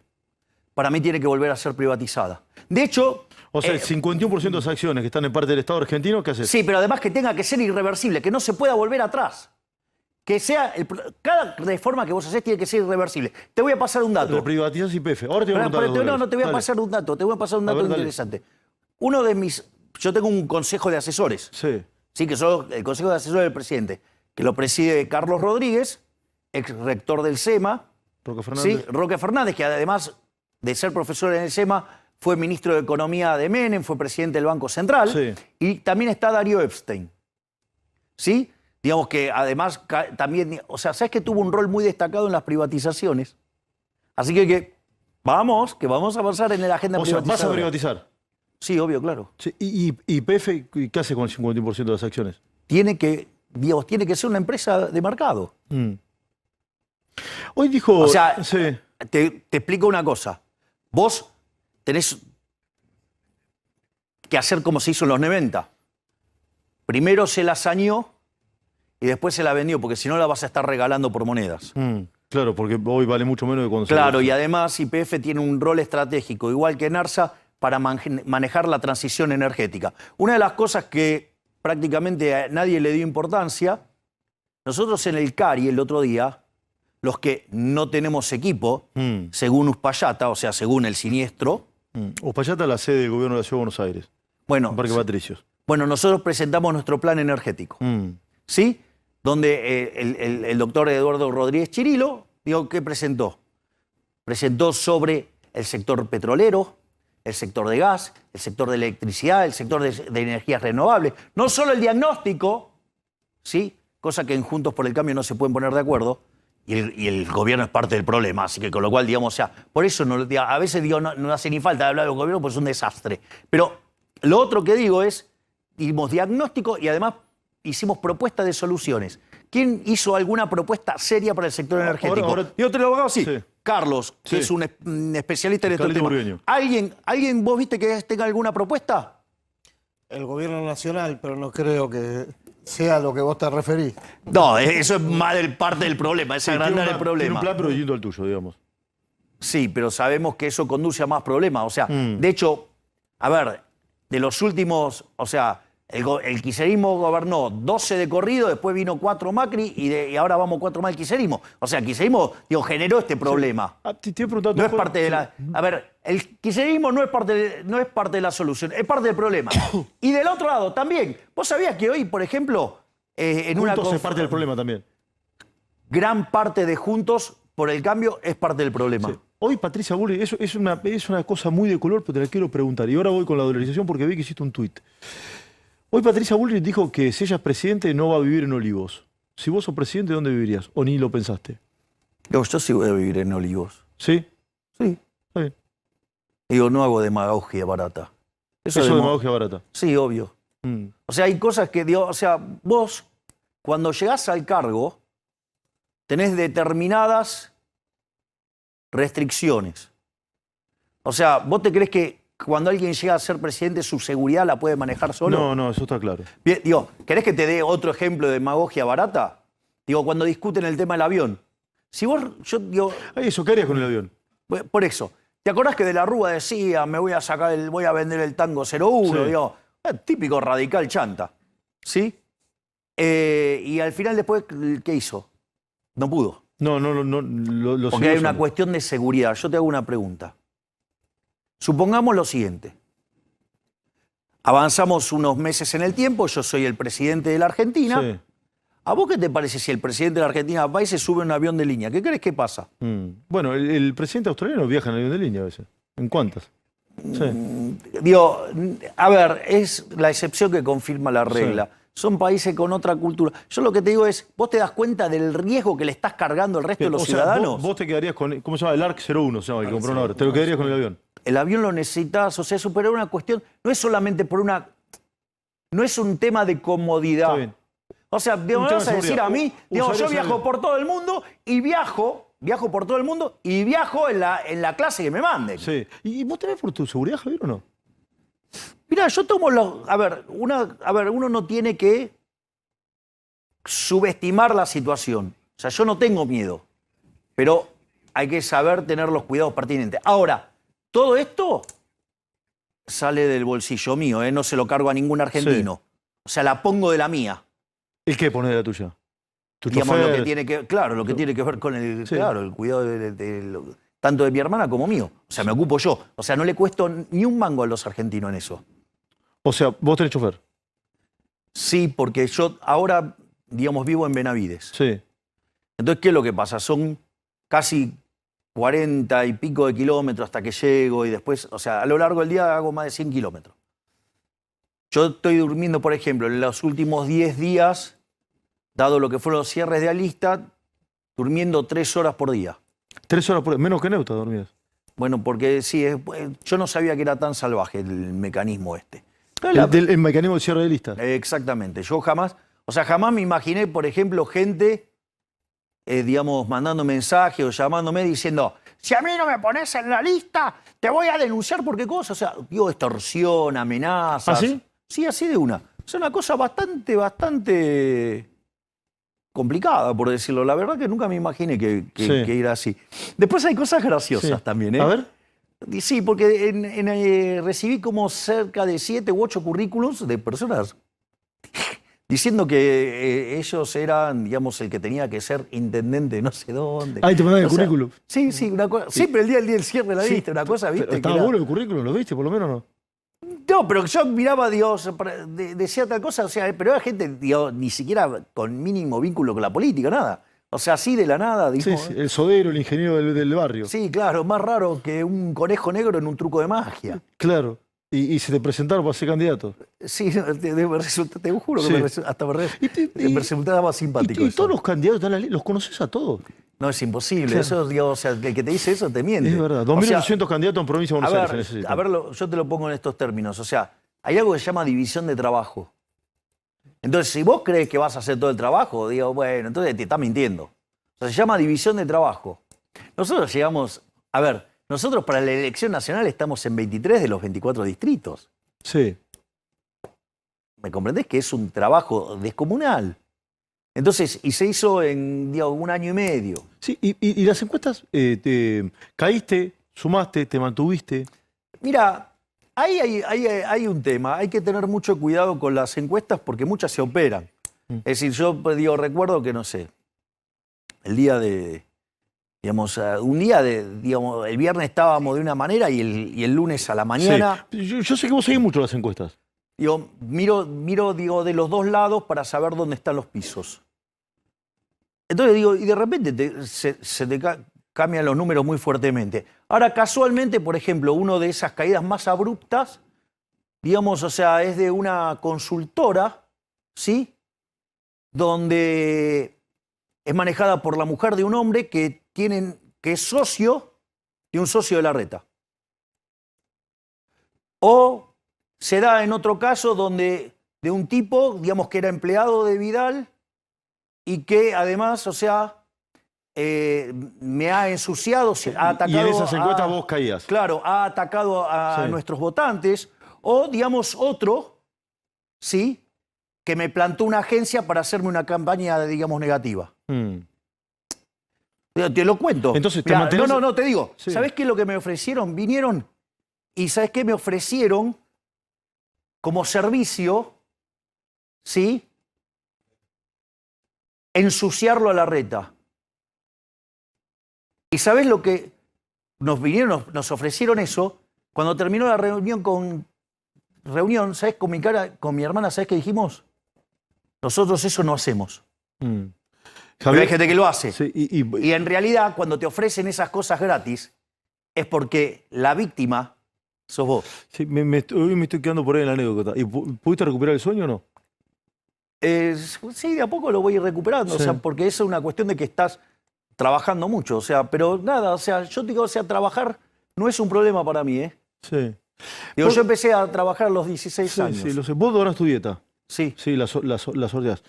Para mí tiene que volver a ser privatizada. De hecho... O sea, el 51% de las acciones que están en parte del Estado argentino, ¿qué haces? Sí, pero además que tenga que ser irreversible, que no se pueda volver atrás. Que sea... cada reforma que vos hacés tiene que ser irreversible. Te voy a pasar un dato. Reprivatizás YPF. Ahora te voy a contar. No te voy a pasar un dato. Te voy a pasar un dato interesante. Uno de mis... Yo tengo un consejo de asesores. Sí, que son el consejo de asesores del presidente, que lo preside Carlos Rodríguez, ex rector del SEMA. Roque Fernández. Sí, Roque Fernández, que además de ser profesor en el SEMA, fue ministro de Economía de Menem, fue presidente del Banco Central. Sí. Y también está Darío Epstein. ¿Sí? Digamos que además también... O sea, ¿sabes que tuvo un rol muy destacado en las privatizaciones? Así que vamos a avanzar en la agenda privatizadora. O sea, ¿vas a privatizar? Sí, obvio, claro. Sí. ¿Y YPF qué hace con el 51% de las acciones? Tiene que ser una empresa de mercado. Hoy dijo... O sea, te explico una cosa. Vos tenés que hacer como se hizo en los 90. Primero se la sañó y después se la vendió, porque si no la vas a estar regalando por monedas. Claro, porque hoy vale mucho menos de cuando se Claro, y además YPF tiene un rol estratégico, igual que ENARSA, para manejar la transición energética. Una de las cosas que prácticamente a nadie le dio importancia, nosotros en el CARI el otro día, los que no tenemos equipo, según Uspallata, o sea, según el siniestro. Uspallata es la sede del gobierno de la Ciudad de Buenos Aires. Bueno, Parque Patricios. Bueno, nosotros presentamos nuestro plan energético, ¿sí? Donde el doctor Eduardo Rodríguez Chirilo, digo, ¿qué presentó? Presentó sobre el sector petrolero, el sector de gas, el sector de electricidad, el sector de energías renovables. No solo el diagnóstico, ¿sí? Cosa que en Juntos por el Cambio no se pueden poner de acuerdo, y el gobierno es parte del problema, así que con lo cual, digamos, o sea, por eso a veces digo, no hace ni falta hablar del gobierno, pues es un desastre. Pero lo otro que digo es, dimos diagnóstico y además hicimos propuestas de soluciones. ¿Quién hizo alguna propuesta seria para el sector energético? Yo te lo hago así. Sí. Carlos, que es un especialista en estos temas. ¿Alguien vos viste que tenga alguna propuesta? El gobierno nacional, pero no creo que sea a lo que vos te referís. No, eso es más parte del problema, es agrandar el problema. Tiene un plan pero distinto al tuyo, digamos. Sí, pero sabemos que eso conduce a más problemas. O sea, de hecho, a ver, de los últimos, o sea, el kirchnerismo gobernó 12 de corrido, después vino 4 Macri y ahora vamos 4 más el kirchnerismo. O sea, el kirchnerismo generó este problema. Sí. No es parte de la... A ver, el kirchnerismo no es parte de la solución, es parte del problema. Y del otro lado también, ¿vos sabías que hoy, por ejemplo, Juntos es parte del problema también? Gran parte de Juntos por el Cambio es parte del problema. Sí. Hoy, Patricia Bullrich, es una cosa muy de color, pero te la quiero preguntar. Y ahora voy con la dolarización porque vi que hiciste un tuit. Hoy Patricia Bullrich dijo que si ella es presidente no va a vivir en Olivos. Si vos sos presidente, ¿dónde vivirías? ¿O ni lo pensaste? Yo sí voy a vivir en Olivos. ¿Sí? Sí. Está bien. Digo, no hago demagogia barata. ¿Eso es demagogia barata? Sí, obvio. O sea, hay cosas que, digo, o sea, vos, cuando llegás al cargo, tenés determinadas restricciones. O sea, ¿vos te crees que cuando alguien llega a ser presidente su seguridad la puede manejar solo? No, eso está claro. Bien, digo, ¿querés que te dé otro ejemplo de demagogia barata? Digo, cuando discuten el tema del avión. Si vos, yo digo... Eso, ¿qué harías con el avión? Por eso. ¿Te acordás que de la Rúa decía, voy a vender el Tango 01? Sí. Digo, típico radical chanta. ¿Sí? Y al final después, ¿qué hizo? No pudo. No. Porque hay una cuestión de seguridad. Yo te hago una pregunta. Supongamos lo siguiente. Avanzamos unos meses en el tiempo, yo soy el presidente de la Argentina. Sí. ¿A vos qué te parece si el presidente de la Argentina va y se sube a un avión de línea? ¿Qué crees que pasa? Bueno, el presidente australiano viaja en avión de línea a veces. ¿En cuántas? Sí. Digo, a ver, es la excepción que confirma la regla. Sí. Son países con otra cultura. Yo lo que te digo es, ¿vos te das cuenta del riesgo que le estás cargando al resto de los ciudadanos? Vos te quedarías con, ¿cómo se llama? El ARC 01, se llama, el que compró ahora. ¿Te lo quedarías con el avión? El avión lo necesitas, o sea, superar una cuestión, no es solamente por una... No es un tema de comodidad. Está bien. O sea, me vas a decir a mí, digo, yo viajo por todo el mundo y viajo por todo el mundo y viajo en la clase que me manden. Sí. ¿Y vos te ves por tu seguridad, Javier, o no? Mira, yo tomo los... A ver, uno no tiene que subestimar la situación. O sea, yo no tengo miedo, pero hay que saber tener los cuidados pertinentes. Ahora, todo esto sale del bolsillo mío, no se lo cargo a ningún argentino. Sí. O sea, la pongo de la mía. ¿El qué pone de la tuya? ¿Tu Digamos, chofer? lo que tiene que, claro, lo que tiene que ver con el, sí, claro, el cuidado tanto de mi hermana como mío. O sea, me ocupo yo. O sea, no le cuesto ni un mango a los argentinos en eso. O sea, ¿vos tenés chofer? Sí, porque yo ahora, digamos, vivo en Benavides. Sí. Entonces, ¿qué es lo que pasa? Son casi 40 y pico de kilómetros hasta que llego y después, o sea, a lo largo del día hago más de 100 kilómetros. Yo estoy durmiendo, por ejemplo, en los últimos 10 días, dado lo que fueron los cierres de Alista, durmiendo 3 horas por día. 3 horas por día, menos que Neuta dormías. Bueno, porque sí, yo no sabía que era tan salvaje el mecanismo este. El mecanismo de cierre de lista. Exactamente. Yo jamás me imaginé, por ejemplo, gente, digamos, mandando mensajes o llamándome diciendo, si a mí no me pones en la lista, te voy a denunciar por qué cosa. O sea, digo, extorsión, amenazas. ¿Ah, sí? Sí, así de una. Es una cosa bastante complicada, por decirlo. La verdad que nunca me imaginé que era así. Después hay cosas graciosas también, ¿eh? A ver. Sí, porque recibí como cerca de 7 u 8 currículums de personas diciendo que ellos eran, digamos, el que tenía que ser intendente de no sé dónde. Ahí te mandan el currículum. Sí, una cosa. Siempre el día del cierre la viste, una cosa, ¿viste? ¿Estaba bueno el currículum? ¿Lo viste, por lo menos, no? No, pero yo miraba, Dios, decía tal cosa, o sea, pero era gente, Dios, ni siquiera con mínimo vínculo con la política, nada. O sea, así de la nada, dijo. Sí, el sodero, el ingeniero del barrio. Sí, claro, más raro que un conejo negro en un truco de magia. Claro. Y se te presentaron para ser candidato. Sí, te juro que hasta me resultaba simpático. ¿Y todos los candidatos los conoces a todos? No, es imposible. Claro. Eso, digamos, o sea, el que te dice eso te miente. Es verdad. 2.800 candidatos en provincia de Buenos Aires se necesitan. A ver, yo te lo pongo en estos términos. O sea, hay algo que se llama división de trabajo. Entonces, si vos crees que vas a hacer todo el trabajo, digo, bueno, entonces te estás mintiendo. O sea, se llama división de trabajo. Nosotros llegamos... A ver, nosotros para la elección nacional estamos en 23 de los 24 distritos. Sí. ¿Me comprendés? Que es un trabajo descomunal. Entonces, y se hizo en, digamos, 1 año y medio. Sí, y las encuestas, ¿caíste, sumaste, te mantuviste? Mira... Hay un tema, hay que tener mucho cuidado con las encuestas porque muchas se operan. Es decir, yo recuerdo que, no sé, el día de, digamos, el viernes estábamos de una manera y el lunes a la mañana... Sí. Yo sé que vos seguís mucho las encuestas. Miro de los dos lados para saber dónde están los pisos. Entonces y de repente se te cambian los números muy fuertemente. Ahora, casualmente, por ejemplo, una de esas caídas más abruptas, digamos, o sea, es de una consultora, ¿sí? Donde es manejada por la mujer de un hombre que es socio de un socio de Larreta. O se da en otro caso donde de un tipo, digamos, que era empleado de Vidal y que además, o sea... me ha ensuciado, ha atacado... Y en esas encuestas vos caías. Claro, ha atacado a nuestros votantes. O, digamos, otro, ¿sí? Que me plantó una agencia para hacerme una campaña, digamos, negativa. Te lo cuento. Entonces, Mirá, no, te digo. Sí. ¿Sabés qué es lo que me ofrecieron? Vinieron y ¿sabés qué me ofrecieron como servicio? ¿Sí? Ensuciarlo a Larreta. ¿Y sabés lo que nos ofrecieron eso? Cuando terminó la reunión, ¿sabés? Con mi hermana, ¿sabés qué dijimos? Nosotros eso no hacemos. Pero hay gente que lo hace. Sí, y en realidad, cuando te ofrecen esas cosas gratis, es porque la víctima sos vos. Sí, me estoy quedando por ahí en la anécdota. ¿Y pudiste recuperar el sueño o no? Sí, de a poco lo voy a ir recuperando. Sí. O sea, porque eso es una cuestión de que estás trabajando mucho, o sea, pero nada, o sea, yo digo, o sea, trabajar no es un problema para mí, ¿eh? Sí. Digo, yo empecé a trabajar a los 16 años. Sí, lo sé. ¿Vos donás tu dieta? Sí. Sí, la sorteás.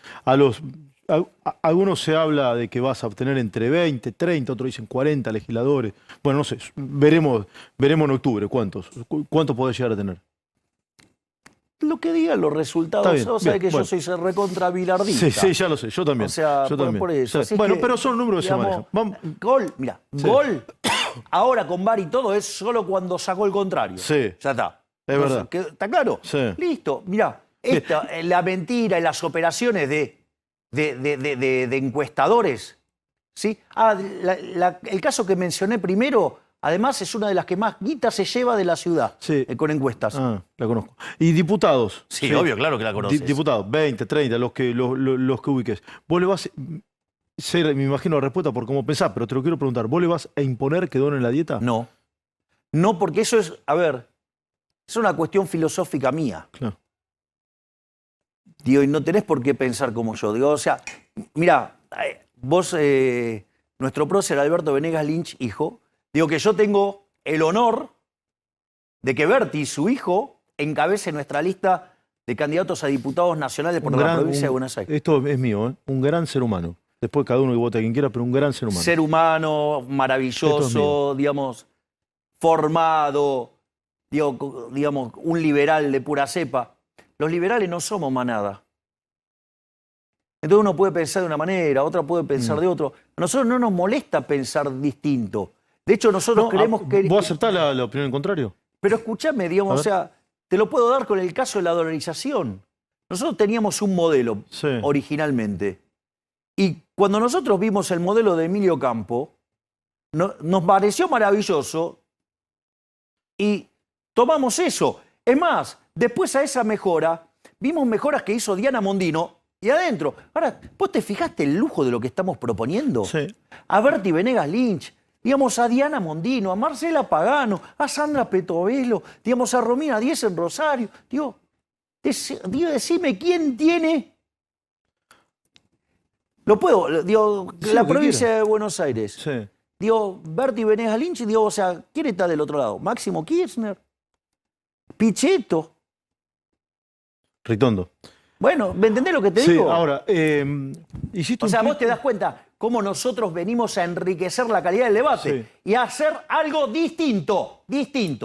Algunos se habla de que vas a obtener entre 20, 30, otros dicen 40 legisladores. Bueno, no sé, veremos en octubre cuántos podés llegar a tener. Lo que digan los resultados, bien, o sea, que yo soy recontra bilardista. Sí, ya lo sé, yo también. O sea, por eso. Bueno, pero son números que se manejan. Gol, mira, gol, ahora con VAR y todo, es solo cuando sacó el contrario. Sí. Ya está. Es verdad. ¿Está claro? Sí. Listo, mira, la mentira y las operaciones de encuestadores, ¿sí? El caso que mencioné primero... Además, es una de las que más guita se lleva de la ciudad, con encuestas. Ah, la conozco. ¿Y diputados? Sí, obvio, claro que la conoces. Diputados, 20, 30, los que ubiques. ¿Vos le vas a ser, me imagino la respuesta por cómo pensás, pero te lo quiero preguntar, ¿vos le vas a imponer que donen la dieta? No. No, porque eso es, a ver, es una cuestión filosófica mía. Claro. Digo, y no tenés por qué pensar como yo. Digo, o sea, mira, vos, nuestro prócer Alberto Venegas Lynch, hijo, digo que yo tengo el honor de que Berti, su hijo, encabece nuestra lista de candidatos a diputados nacionales por la provincia de Buenos Aires. Esto es mío, ¿eh? Un gran ser humano. Después cada uno que vote a quien quiera, pero un gran ser humano. Ser humano, maravilloso, digamos, formado, digamos, un liberal de pura cepa. Los liberales no somos manada. Entonces uno puede pensar de una manera, otra puede pensar de otro. A nosotros no nos molesta pensar distinto. De hecho, nosotros creemos que... ¿Vos aceptás la opinión en contrario? Pero escúchame, digamos, o sea, te lo puedo dar con el caso de la dolarización. Nosotros teníamos un modelo originalmente. Y cuando nosotros vimos el modelo de Emilio Campo, nos pareció maravilloso y tomamos eso. Es más, después a esa mejora, vimos mejoras que hizo Diana Mondino y adentro. Ahora, ¿vos te fijaste el lujo de lo que estamos proponiendo? Sí. A Berti Venegas Lynch, digamos, a Diana Mondino, a Marcela Pagano, a Sandra Petovelo, digamos, a Romina Díez en Rosario. Digo, decime quién tiene... Lo puedo, digo, sí, la provincia de Buenos Aires. Sí. Digo, Berti Venegas Lynch, digo, o sea, ¿quién está del otro lado? Máximo Kirchner, Pichetto. Ritondo. Bueno, ¿me entendés lo que te digo? Sí, ahora, o sea, vos te das cuenta cómo nosotros venimos a enriquecer la calidad del debate y a hacer algo distinto.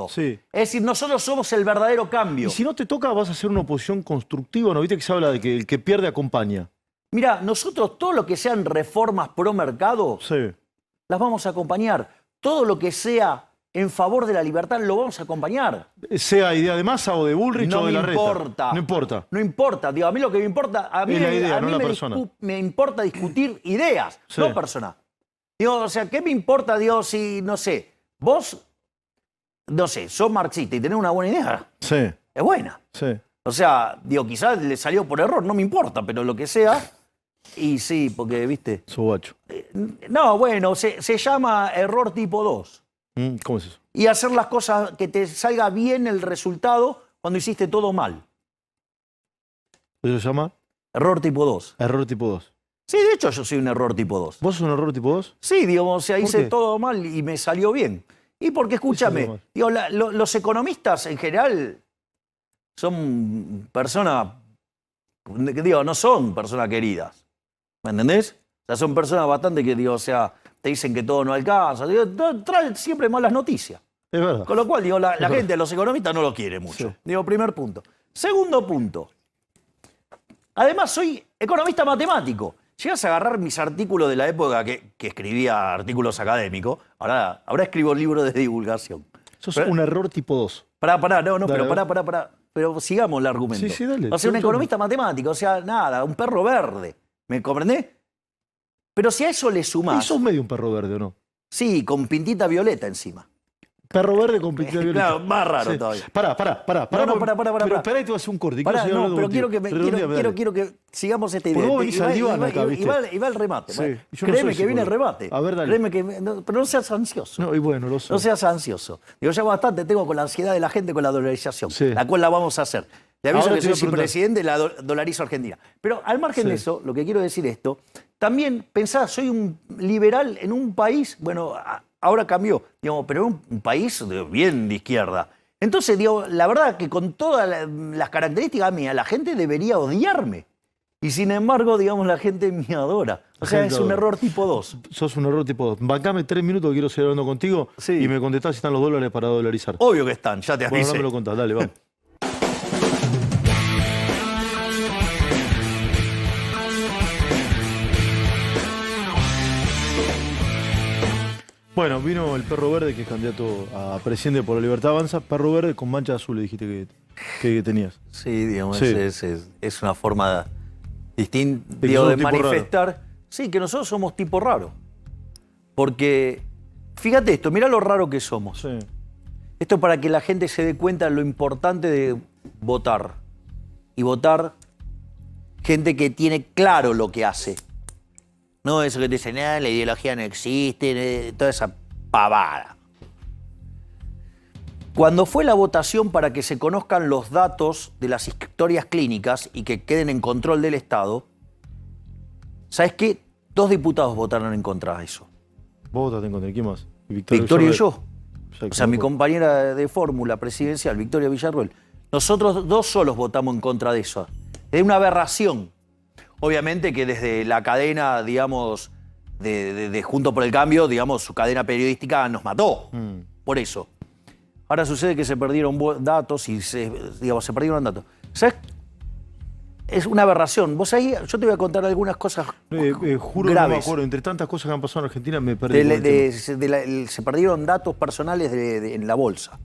Sí. Es decir, nosotros somos el verdadero cambio. Y si no te toca, vas a hacer una oposición constructiva, ¿no? Viste que se habla de que el que pierde acompaña. Mira, nosotros todo lo que sean reformas pro mercado, las vamos a acompañar. Todo lo que sea en favor de la libertad lo vamos a acompañar. Sea idea de Massa o de Bullrich o de Larreta. No importa. No importa. Digo, a mí lo que me importa, a mí, es la idea, no la persona. Me importa discutir ideas, no personas. Digo, o sea, ¿qué me importa, digo, si, no sé, vos, no sé, sos marxista y tenés una buena idea? Sí. Es buena. Sí. O sea, digo, quizás le salió por error, no me importa, pero lo que sea... Y sí, porque, viste... Sobacho. No, bueno, se llama error tipo 2. ¿Cómo es eso? Y hacer las cosas que te salga bien el resultado cuando hiciste todo mal. ¿Eso se llama? Error tipo 2. Error tipo 2. Sí, de hecho yo soy un error tipo 2. ¿Vos sos un error tipo 2? Sí, digamos, o sea, hice todo mal y me salió bien. Y porque, escúchame, digo, los economistas en general son personas, digo, no son personas queridas. ¿Me entendés? O sea, son personas bastante que, digo, o sea, te dicen que todo no alcanza. Digo, traen siempre malas noticias. Es verdad. Con lo cual, digo, la gente, los economistas no lo quiere mucho. Sí. Digo, primer punto. Segundo punto. Además, soy economista matemático. Llegas a agarrar mis artículos de la época que escribía artículos académicos. Ahora escribo libros de divulgación. Sos un error tipo 2. Pará, pero Pero sigamos el argumento. Sí, dale. O sea, un economista matemático, o sea, nada, un perro verde. ¿Me comprendés? Pero si a eso le sumás... ¿Y sos medio un perro verde o no? Sí, con pintita violeta encima. Perro verde con pintita violeta. Claro, más raro todavía. Pará. Pero esperá y te voy a hacer un corte. Pero quiero que sigamos esta idea. Vos venís al diván acá, ¿viste? Y va el remate. Sí, Créeme que viene el remate. A ver, dale. Pero no seas ansioso. No, y bueno, lo sé. No seas ansioso. Digo, ya bastante tengo con la ansiedad de la gente con la dolarización, la cual la vamos a hacer. Te aviso que soy presidente de la dolarizo Argentina. Pero al margen de eso, lo que quiero decir esto, también pensá, soy un liberal en un país, bueno, ahora cambió, digamos, pero en un país bien de izquierda. Entonces, digo, la verdad que con todas las características mías, la gente debería odiarme. Y sin embargo, digamos, la gente me adora. O sea, es un error tipo 2. Sos un error tipo 2. Bancame 3 minutos que quiero seguir hablando contigo y me contestás si están los dólares para dolarizar. Obvio que están, ya te avisé. Bueno, no me lo contás, dale, vamos. Bueno, vino el perro verde, que es candidato a presidente por la Libertad Avanza. Perro verde con mancha azul, dijiste que tenías. Sí, digamos, es una forma distinta de manifestar. Raro. Sí, que nosotros somos tipo raro. Porque, fíjate esto, mirá lo raro que somos. Sí. Esto para que la gente se dé cuenta de lo importante de votar. Y votar gente que tiene claro lo que hace. No eso que te dicen, la ideología no existe, toda esa pavada. Cuando fue la votación para que se conozcan los datos de las historias clínicas y que queden en control del Estado, ¿sabes qué? 2 diputados votaron en contra de eso. ¿Vos votaste en contra? ¿Quién más? Victoria y yo. O sea, mi compañera de fórmula presidencial, Victoria Villarruel. Nosotros 2 solos votamos en contra de eso. Es una aberración. Obviamente que desde la cadena, digamos, de Juntos por el Cambio, digamos, su cadena periodística nos mató. Por eso. Ahora sucede que se perdieron datos y se perdieron datos. ¿Sabes es una aberración. Vos ahí, yo te voy a contar algunas cosas juro graves. No me acuerdo, entre tantas cosas que han pasado en Argentina me perdí. Se perdieron datos personales en la bolsa.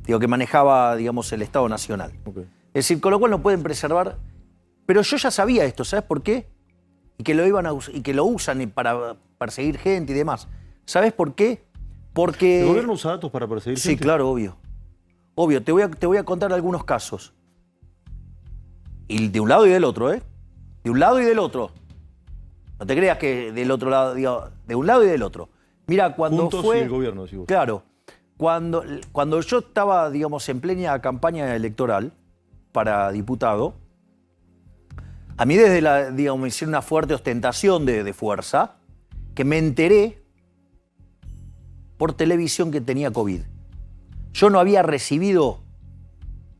Digo, que manejaba, digamos, el Estado Nacional. Okay. Es decir, con lo cual no pueden preservar. Pero yo ya sabía esto, ¿sabes por qué? Y que lo usan para perseguir gente y demás. ¿Sabes por qué? Porque... ¿El gobierno usa datos para perseguir gente? Sí, claro, obvio. Obvio, te voy a contar algunos casos. Y de un lado y del otro, ¿eh? De un lado y del otro. No te creas que del otro lado, digo, de un lado y del otro. Mira, cuando Juntos fue... y el gobierno, decís vos. Claro. Cuando yo estaba, digamos, en plena campaña electoral para diputado, a mí digamos, me hicieron una fuerte ostentación de fuerza, que me enteré por televisión que tenía COVID. Yo no había recibido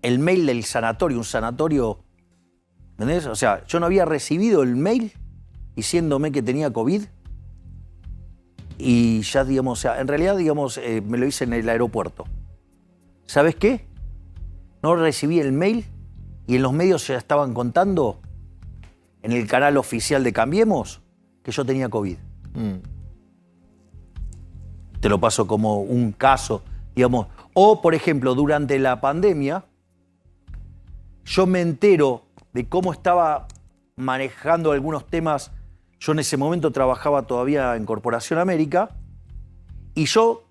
el mail del sanatorio, un sanatorio, ¿entendés? O sea, yo no había recibido el mail diciéndome que tenía COVID. Y ya, digamos, o sea, en realidad, digamos, me lo hice en el aeropuerto. ¿Sabes qué? No recibí el mail y en los medios ya estaban contando, en el canal oficial de Cambiemos, que yo tenía COVID. Te lo paso como un caso, digamos. O, por ejemplo, durante la pandemia, yo me entero de cómo estaba manejando algunos temas. Yo en ese momento trabajaba todavía en Corporación América y yo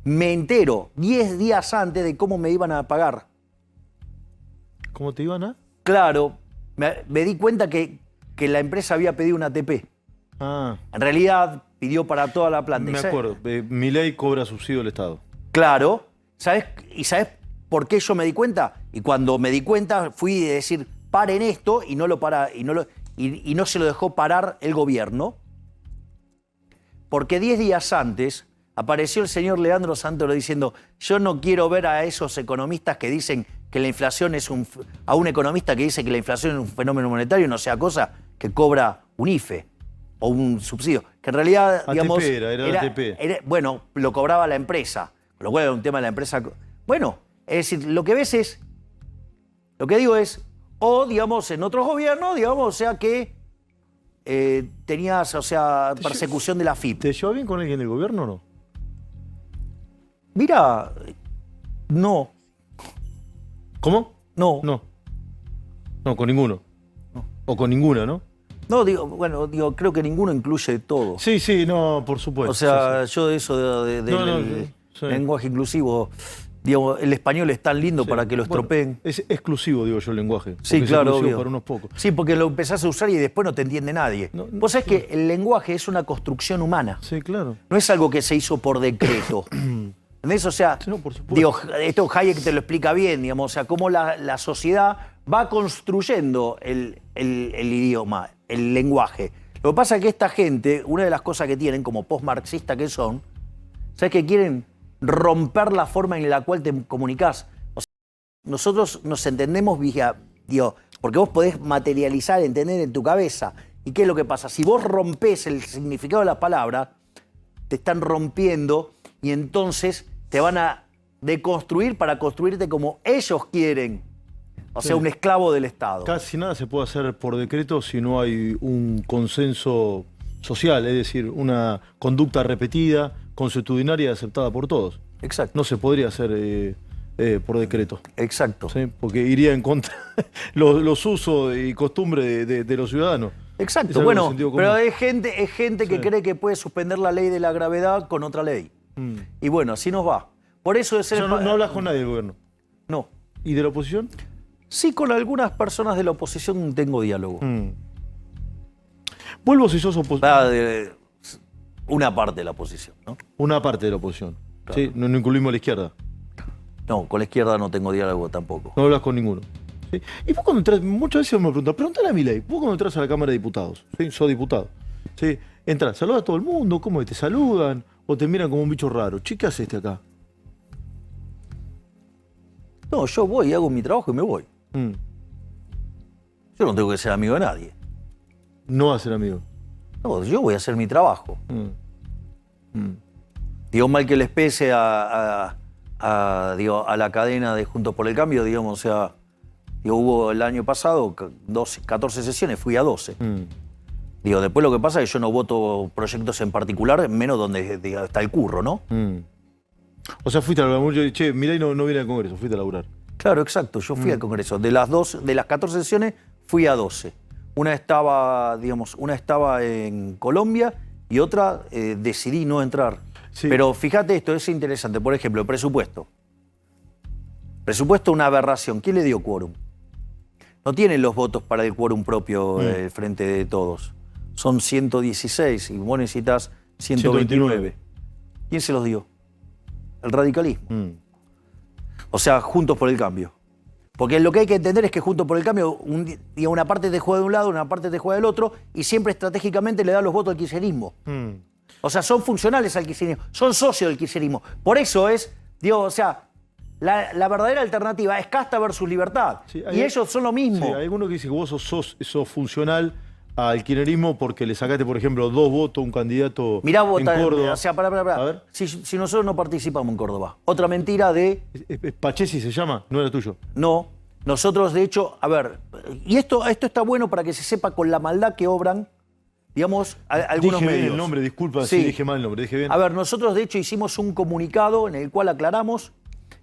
me entero 10 días antes de cómo me iban a pagar. ¿Cómo te iban a? Claro, me di cuenta que la empresa había pedido una ATP. Ah. En realidad pidió para toda la planta. Me acuerdo, Milei cobra subsidio del Estado. Claro, ¿sabes por qué yo me di cuenta? Y cuando me di cuenta fui a decir, paren esto y no se lo dejó parar el gobierno, porque 10 días antes apareció el señor Leandro Santoro diciendo, yo no quiero ver a esos economistas que dicen que la inflación a un economista que dice que la inflación es un fenómeno monetario, no sea cosa que cobra un IFE o un subsidio, que en realidad, ATP digamos, era ATP. Bueno, lo cobraba la empresa, con lo cual era un tema de la empresa. Bueno, es decir, lo que digo es, o, digamos, en otros gobiernos, digamos, o sea, que tenías, o sea, persecución de la FIP. ¿Te llevas bien con alguien del gobierno o no? Mira, no. ¿Cómo? No. No, con ninguno. No. O con ninguna, ¿no? No, creo que ninguno incluye todo. Sí, no, por supuesto. O sea, sí. yo de eso del lenguaje inclusivo, digo, el español es tan lindo para que lo estropeen. Es exclusivo, digo yo, el lenguaje. Sí, claro, es para unos pocos. Sí, porque lo empezás a usar y después no te entiende nadie. Vos sabés que el lenguaje es una construcción humana. Sí, claro. No es algo que se hizo por decreto. ¿Entendés? O sea, no, por supuesto. Digo, esto Hayek te lo explica bien, digamos, o sea, cómo la sociedad va construyendo el idioma, el lenguaje. Lo que pasa es que esta gente, una de las cosas que tienen, como post-marxista que son, ¿sabes qué? Quieren romper la forma en la cual te comunicás. O sea, nosotros nos entendemos porque vos podés materializar, entender en tu cabeza. ¿Y qué es lo que pasa? Si vos rompés el significado de las palabras, te están rompiendo y entonces te van a deconstruir para construirte como ellos quieren. O sea, un esclavo del Estado. Casi nada se puede hacer por decreto si no hay un consenso social, es decir, una conducta repetida, consuetudinaria y aceptada por todos. Exacto. No se podría hacer por decreto. Exacto. ¿Sí? Porque iría en contra los usos y costumbres de los ciudadanos. Exacto. Bueno, pero hay gente que cree que puede suspender la ley de la gravedad con otra ley. Y bueno, así nos va. Por eso es no hablas con nadie del gobierno. No. ¿Y de la oposición? Sí, con algunas personas de la oposición tengo diálogo. Vuelvo si sos oposición. Una parte de la oposición, ¿no? Una parte de la oposición. Claro. ¿Sí? No incluimos a la izquierda. No, con la izquierda no tengo diálogo tampoco. No hablas con ninguno. ¿Sí? Y vos cuando entras, muchas veces me preguntan, pregúntale a Milei, vos cuando entras a la Cámara de Diputados, ¿sí? Sos diputado, ¿sí? Entras, saludas a todo el mundo, ¿cómo te saludan? O te miran como un bicho raro. Che, ¿qué haces acá? No, yo voy, hago mi trabajo y me voy. Yo no tengo que ser amigo de nadie. No vas a ser amigo. No, yo voy a hacer mi trabajo. Digo, mal que les pese a la cadena de Juntos por el Cambio, digamos, o sea, Digo, hubo el año pasado 14 sesiones, fui a 12. Digo, después lo que pasa es que yo no voto proyectos en particular, menos donde está el curro, ¿no? O sea, fuiste a laburar. Yo dije, Milei no viene al Congreso, fuiste a laburar. Claro, exacto, yo fui al Congreso. De las 14 sesiones, fui a 12. Una estaba en Colombia y otra decidí no entrar. Sí. Pero fíjate esto, es interesante. Por ejemplo, el presupuesto. Presupuesto, una aberración. ¿Quién le dio quórum? No tienen los votos para el quórum propio el Frente de Todos. Son 116 y vos necesitas 129. ¿Quién se los dio? El radicalismo. O sea, Juntos por el Cambio. Porque lo que hay que entender es que Juntos por el Cambio, una parte te juega de un lado, una parte te juega del otro, y siempre estratégicamente le da los votos al kirchnerismo. O sea, son funcionales al kirchnerismo, son socios del kirchnerismo. Por eso es, o sea, la verdadera alternativa es casta versus libertad. Sí, y ellos son lo mismo. Sí, hay alguno que dice que vos sos funcional al kirchnerismo porque le sacaste, por ejemplo, 2 votos a un candidato en Córdoba. O sea, pará. A ver. Si nosotros no participamos en Córdoba. Otra mentira de... Pachesi se llama, no era tuyo. No. Nosotros, de hecho, a ver, y esto está bueno para que se sepa con la maldad que obran, digamos, algunos medios. Bien el nombre, disculpa si dije mal el nombre, dije bien. A ver, nosotros, de hecho, hicimos un comunicado en el cual aclaramos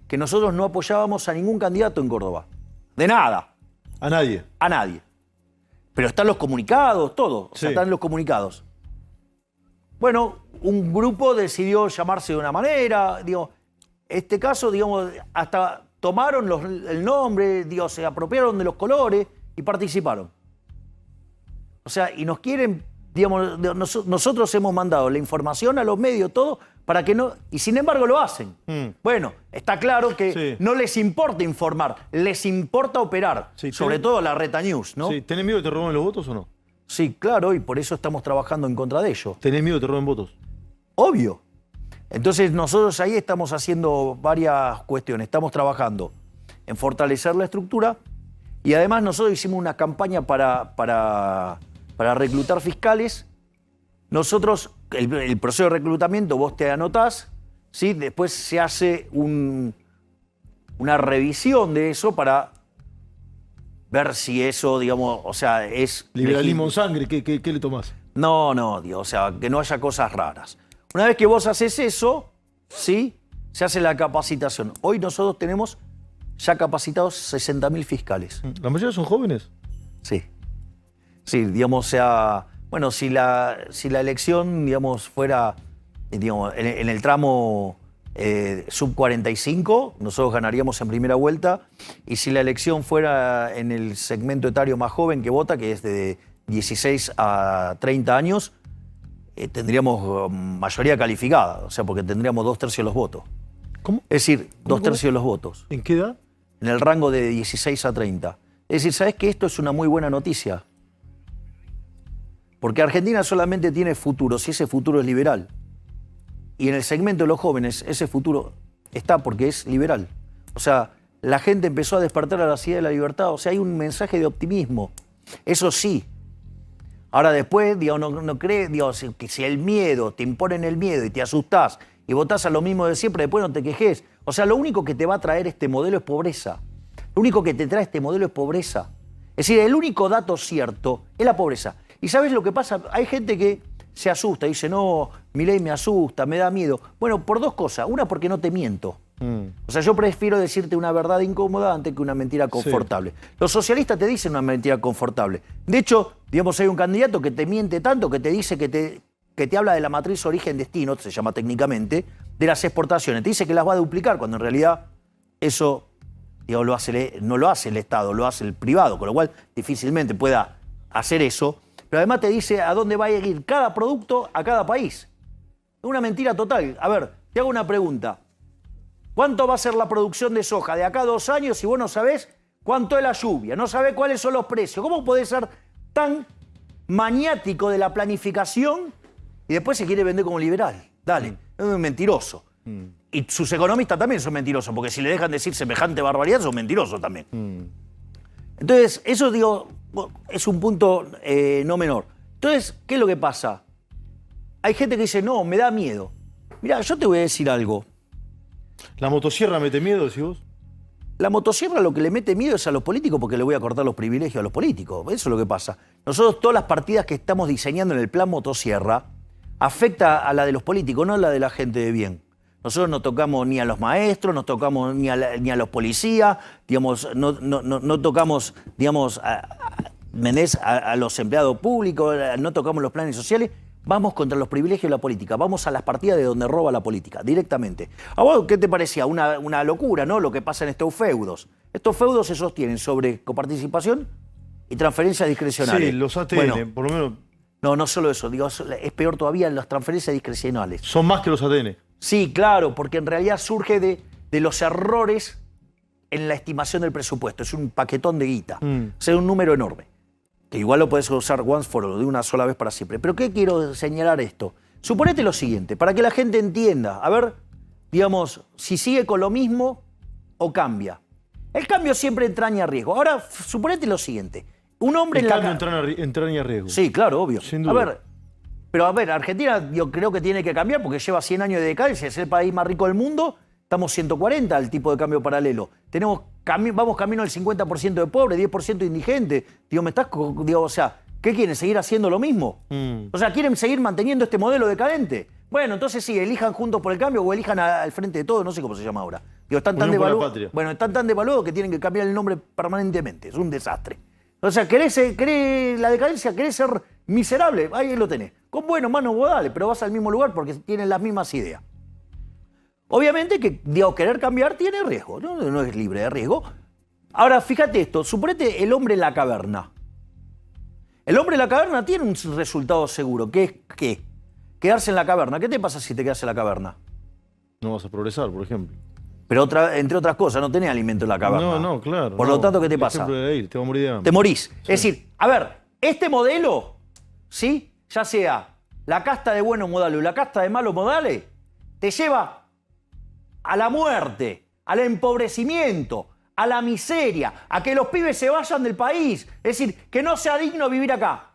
que nosotros no apoyábamos a ningún candidato en Córdoba. De nada. ¿A nadie? A nadie. Pero están los comunicados, todo. O sea, están los comunicados. Bueno, un grupo decidió llamarse de una manera. Digo, este caso, digamos, hasta tomaron el nombre, digo, se apropiaron de los colores y participaron. O sea, y nos quieren, digamos, nosotros hemos mandado la información a los medios, todo, para que no... Y sin embargo lo hacen. Bueno, está claro que no les importa informar, les importa operar. Sobre todo la Reta News, ¿no? Sí. ¿Tenés miedo que te roben los votos o no? Sí, claro, y por eso estamos trabajando en contra de ellos. ¿Tenés miedo que te roben votos? Obvio. Entonces nosotros ahí estamos haciendo varias cuestiones. Estamos trabajando en fortalecer la estructura y además nosotros hicimos una campaña para reclutar fiscales. Nosotros, el proceso de reclutamiento, vos te anotás, ¿sí? Después se hace una revisión de eso para ver si eso, digamos, o sea, es... Liberalismo en sangre, ¿qué le tomás? No, digo, o sea, que no haya cosas raras. Una vez que vos haces eso, ¿sí? Se hace la capacitación. Hoy nosotros tenemos ya capacitados 60.000 fiscales. ¿La mayoría son jóvenes? Sí. Sí, digamos, o sea... Bueno, si la elección, digamos, fuera, digamos, en el tramo sub-45, nosotros ganaríamos en primera vuelta. Y si la elección fuera en el segmento etario más joven que vota, que es de 16 a 30 años, tendríamos mayoría calificada. O sea, porque tendríamos 2/3 de los votos. ¿Cómo? Es decir, 2/3 de los votos. ¿En qué edad? En el rango de 16 a 30. Es decir, ¿sabés que esto es una muy buena noticia? Porque Argentina solamente tiene futuro si ese futuro es liberal. Y en el segmento de los jóvenes ese futuro está porque es liberal. O sea, la gente empezó a despertar a la idea de la libertad. O sea, hay un mensaje de optimismo. Eso sí. Ahora después, digamos, no crees, digamos, que si el miedo, te imponen el miedo y te asustás y votás a lo mismo de siempre, después no te quejes. O sea, lo único que te va a traer este modelo es pobreza. Lo único que te trae este modelo es pobreza. Es decir, el único dato cierto es la pobreza. ¿Y sabes lo que pasa? Hay gente que se asusta, dice, no, Milei me asusta, me da miedo. Bueno, por 2 cosas. Una, porque no te miento. O sea, yo prefiero decirte una verdad incómoda antes que una mentira confortable. Sí. Los socialistas te dicen una mentira confortable. De hecho, digamos, hay un candidato que te miente tanto, que te dice que te habla de la matriz origen-destino, se llama técnicamente, de las exportaciones. Te dice que las va a duplicar, cuando en realidad eso, digamos, no lo hace el Estado, lo hace el privado, con lo cual difícilmente pueda hacer eso. Pero además te dice a dónde va a ir cada producto a cada país. Es una mentira total. A ver, te hago una pregunta. ¿Cuánto va a ser la producción de soja de acá a 2 años si vos no sabés cuánto es la lluvia? No sabés cuáles son los precios. ¿Cómo podés ser tan maniático de la planificación y después se quiere vender como liberal? Dale, es un mentiroso. Y sus economistas también son mentirosos, porque si le dejan decir semejante barbaridad son mentirosos también. Entonces, eso, digo, es un punto no menor. Entonces, ¿qué es lo que pasa? Hay gente que dice, no, me da miedo. Mirá, yo te voy a decir algo. ¿La motosierra mete miedo, decís vos? la motosierra lo que le mete miedo es a los políticos porque le voy a cortar los privilegios a los políticos. Eso es lo que pasa. Nosotros todas las partidas que estamos diseñando en el plan motosierra afecta a la de los políticos, no a la de la gente de bien. Nosotros no tocamos ni a los maestros, no tocamos ni a los policías, digamos, no tocamos, digamos, a los empleados públicos, no tocamos los planes sociales. Vamos contra los privilegios de la política, vamos a las partidas de donde roba la política, directamente. ¿A vos qué te parecía? Una locura, ¿no? Lo que pasa en estos feudos. Estos feudos se sostienen sobre coparticipación y transferencias discrecionales. Sí, los ATN, bueno, por lo menos. No solo eso, digo, es peor todavía las transferencias discrecionales. Son más que los ATN. Sí, claro, porque en realidad surge de los errores en la estimación del presupuesto. Es un paquetón de guita, o sea, un número enorme. Que igual lo podés usar once for all, de una sola vez para siempre. Pero ¿qué quiero señalar esto? Suponete lo siguiente, para que la gente entienda, a ver, digamos, si sigue con lo mismo o cambia. El cambio siempre entraña riesgo. Ahora, suponete lo siguiente, un hombre el cambio entraña riesgo. Sí, claro, obvio. Sin duda. A ver, Argentina yo creo que tiene que cambiar porque lleva 100 años de decadencia, es el país más rico del mundo, estamos 140 al tipo de cambio paralelo. Vamos camino al 50% de pobres, 10% de indigentes. O sea, ¿qué quieren? ¿Seguir haciendo lo mismo? O sea, ¿quieren seguir manteniendo este modelo decadente? Bueno, entonces sí, elijan Juntos por el Cambio o elijan al Frente de Todos, no sé cómo se llama ahora. Están tan devaluados que tienen que cambiar el nombre permanentemente. Es un desastre. O sea, ¿querés la decadencia? ¿Querés ser miserable? Ahí lo tenés. Con buenos manos modales, pero vas al mismo lugar porque tienen las mismas ideas. Obviamente que, querer cambiar tiene riesgo, no es libre de riesgo. Ahora, fíjate esto, suponete el hombre en la caverna. El hombre en la caverna tiene un resultado seguro, que es ¿qué? Quedarse en la caverna. ¿Qué te pasa si te quedas en la caverna? No vas a progresar, por ejemplo. Pero entre otras cosas, no tenés alimento en la caverna. No, claro. Por lo tanto, ¿qué te pasa? Te vas a morir de hambre. Te morís. Sí. Es decir, a ver, este modelo, ¿sí? Ya sea la casta de buenos modales o la casta de malos modales, te lleva a la muerte, al empobrecimiento, a la miseria, a que los pibes se vayan del país. Es decir, que no sea digno vivir acá.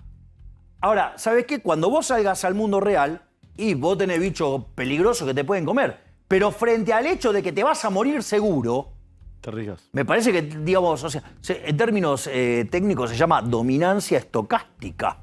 Ahora, ¿sabes qué? Cuando vos salgas al mundo real, y vos tenés bichos peligrosos que te pueden comer, pero frente al hecho de que te vas a morir seguro, te arriesgas. Me parece que, digamos, o sea, en términos técnicos se llama dominancia estocástica.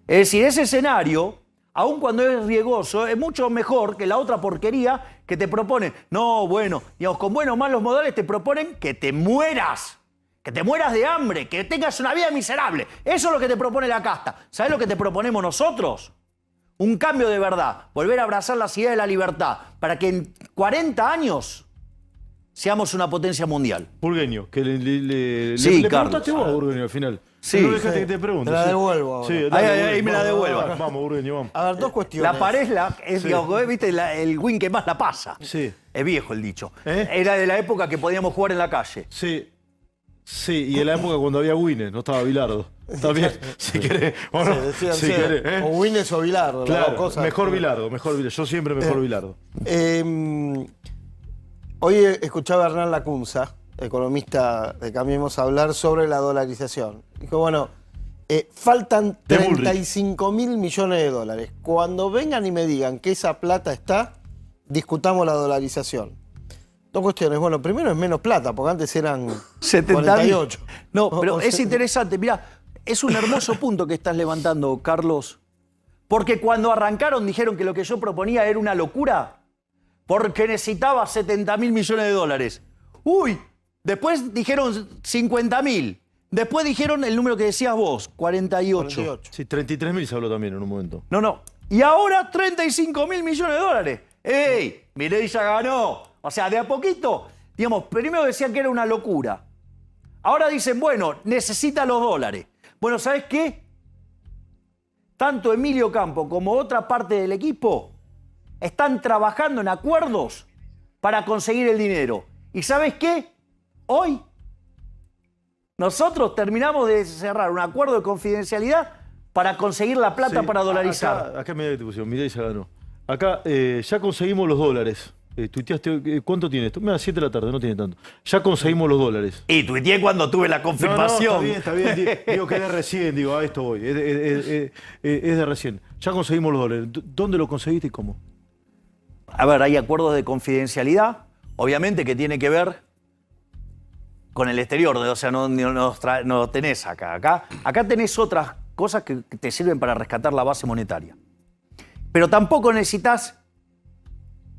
Es decir, ese escenario, aun cuando es riesgoso, es mucho mejor que la otra porquería que te proponen. No, bueno, digamos, con buenos o malos modales te proponen que te mueras. Que te mueras de hambre, que tengas una vida miserable. Eso es lo que te propone la casta. ¿Sabes lo que te proponemos nosotros? Un cambio de verdad. Volver a abrazar la idea de la libertad. Para que en 40 años seamos una potencia mundial. Burgueño, que le preguntaste vos a Burgueño al final. Sí. No dejaste que te pregunte. Te la devuelvo ahora. Sí, ahí me la devuelvo. Vamos, Burgueño, vamos. A ver, dos cuestiones. La pared es ¿viste? El win que más la pasa. Sí. Es viejo el dicho. Era de la época que podíamos jugar en la calle. Sí, y en la época cuando había Winnes, no estaba Bilardo. Está bien, si querés. O no, si querés, o Winnes o Bilardo. Claro, mejor Bilardo. Yo siempre mejor Bilardo. Hoy escuchaba a Hernán Lacunza, economista de Cambiemos, a hablar sobre la dolarización. Dijo, bueno, faltan 35.000 millones de dólares. Cuando vengan y me digan que esa plata está, discutamos la dolarización. Dos cuestiones. Bueno, primero es menos plata, porque antes eran 48. No, pero es interesante. Mirá, es un hermoso punto que estás levantando, Carlos. Porque cuando arrancaron dijeron que lo que yo proponía era una locura. Porque necesitaba 70.000 millones de dólares. Uy, después dijeron 50.000. Después dijeron el número que decías vos, 48. Sí, 33.000 se habló también en un momento. No. Y ahora 35.000 millones de dólares. ¡Ey! Milei ya ganó. O sea, de a poquito, digamos, primero decían que era una locura. Ahora dicen, bueno, necesita los dólares. Bueno, ¿sabes qué? Tanto Emilio Campo como otra parte del equipo están trabajando en acuerdos para conseguir el dinero. ¿Y sabes qué? Hoy nosotros terminamos de cerrar un acuerdo de confidencialidad para conseguir la plata para dolarizar. Acá me da discusión, Milei ya ganó. Acá ya conseguimos los dólares. Tuiteaste, ¿cuánto tiene esto? Mira, 7 de la tarde, no tiene tanto. Ya conseguimos los dólares. Y tuiteé cuando tuve la confirmación. No, está bien. Digo que es de recién, a esto voy. Es de recién. Ya conseguimos los dólares. ¿Dónde lo conseguiste y cómo? A ver, hay acuerdos de confidencialidad, obviamente que tiene que ver con el exterior, o sea, no tenés acá. Acá tenés otras cosas que te sirven para rescatar la base monetaria. Pero tampoco necesitas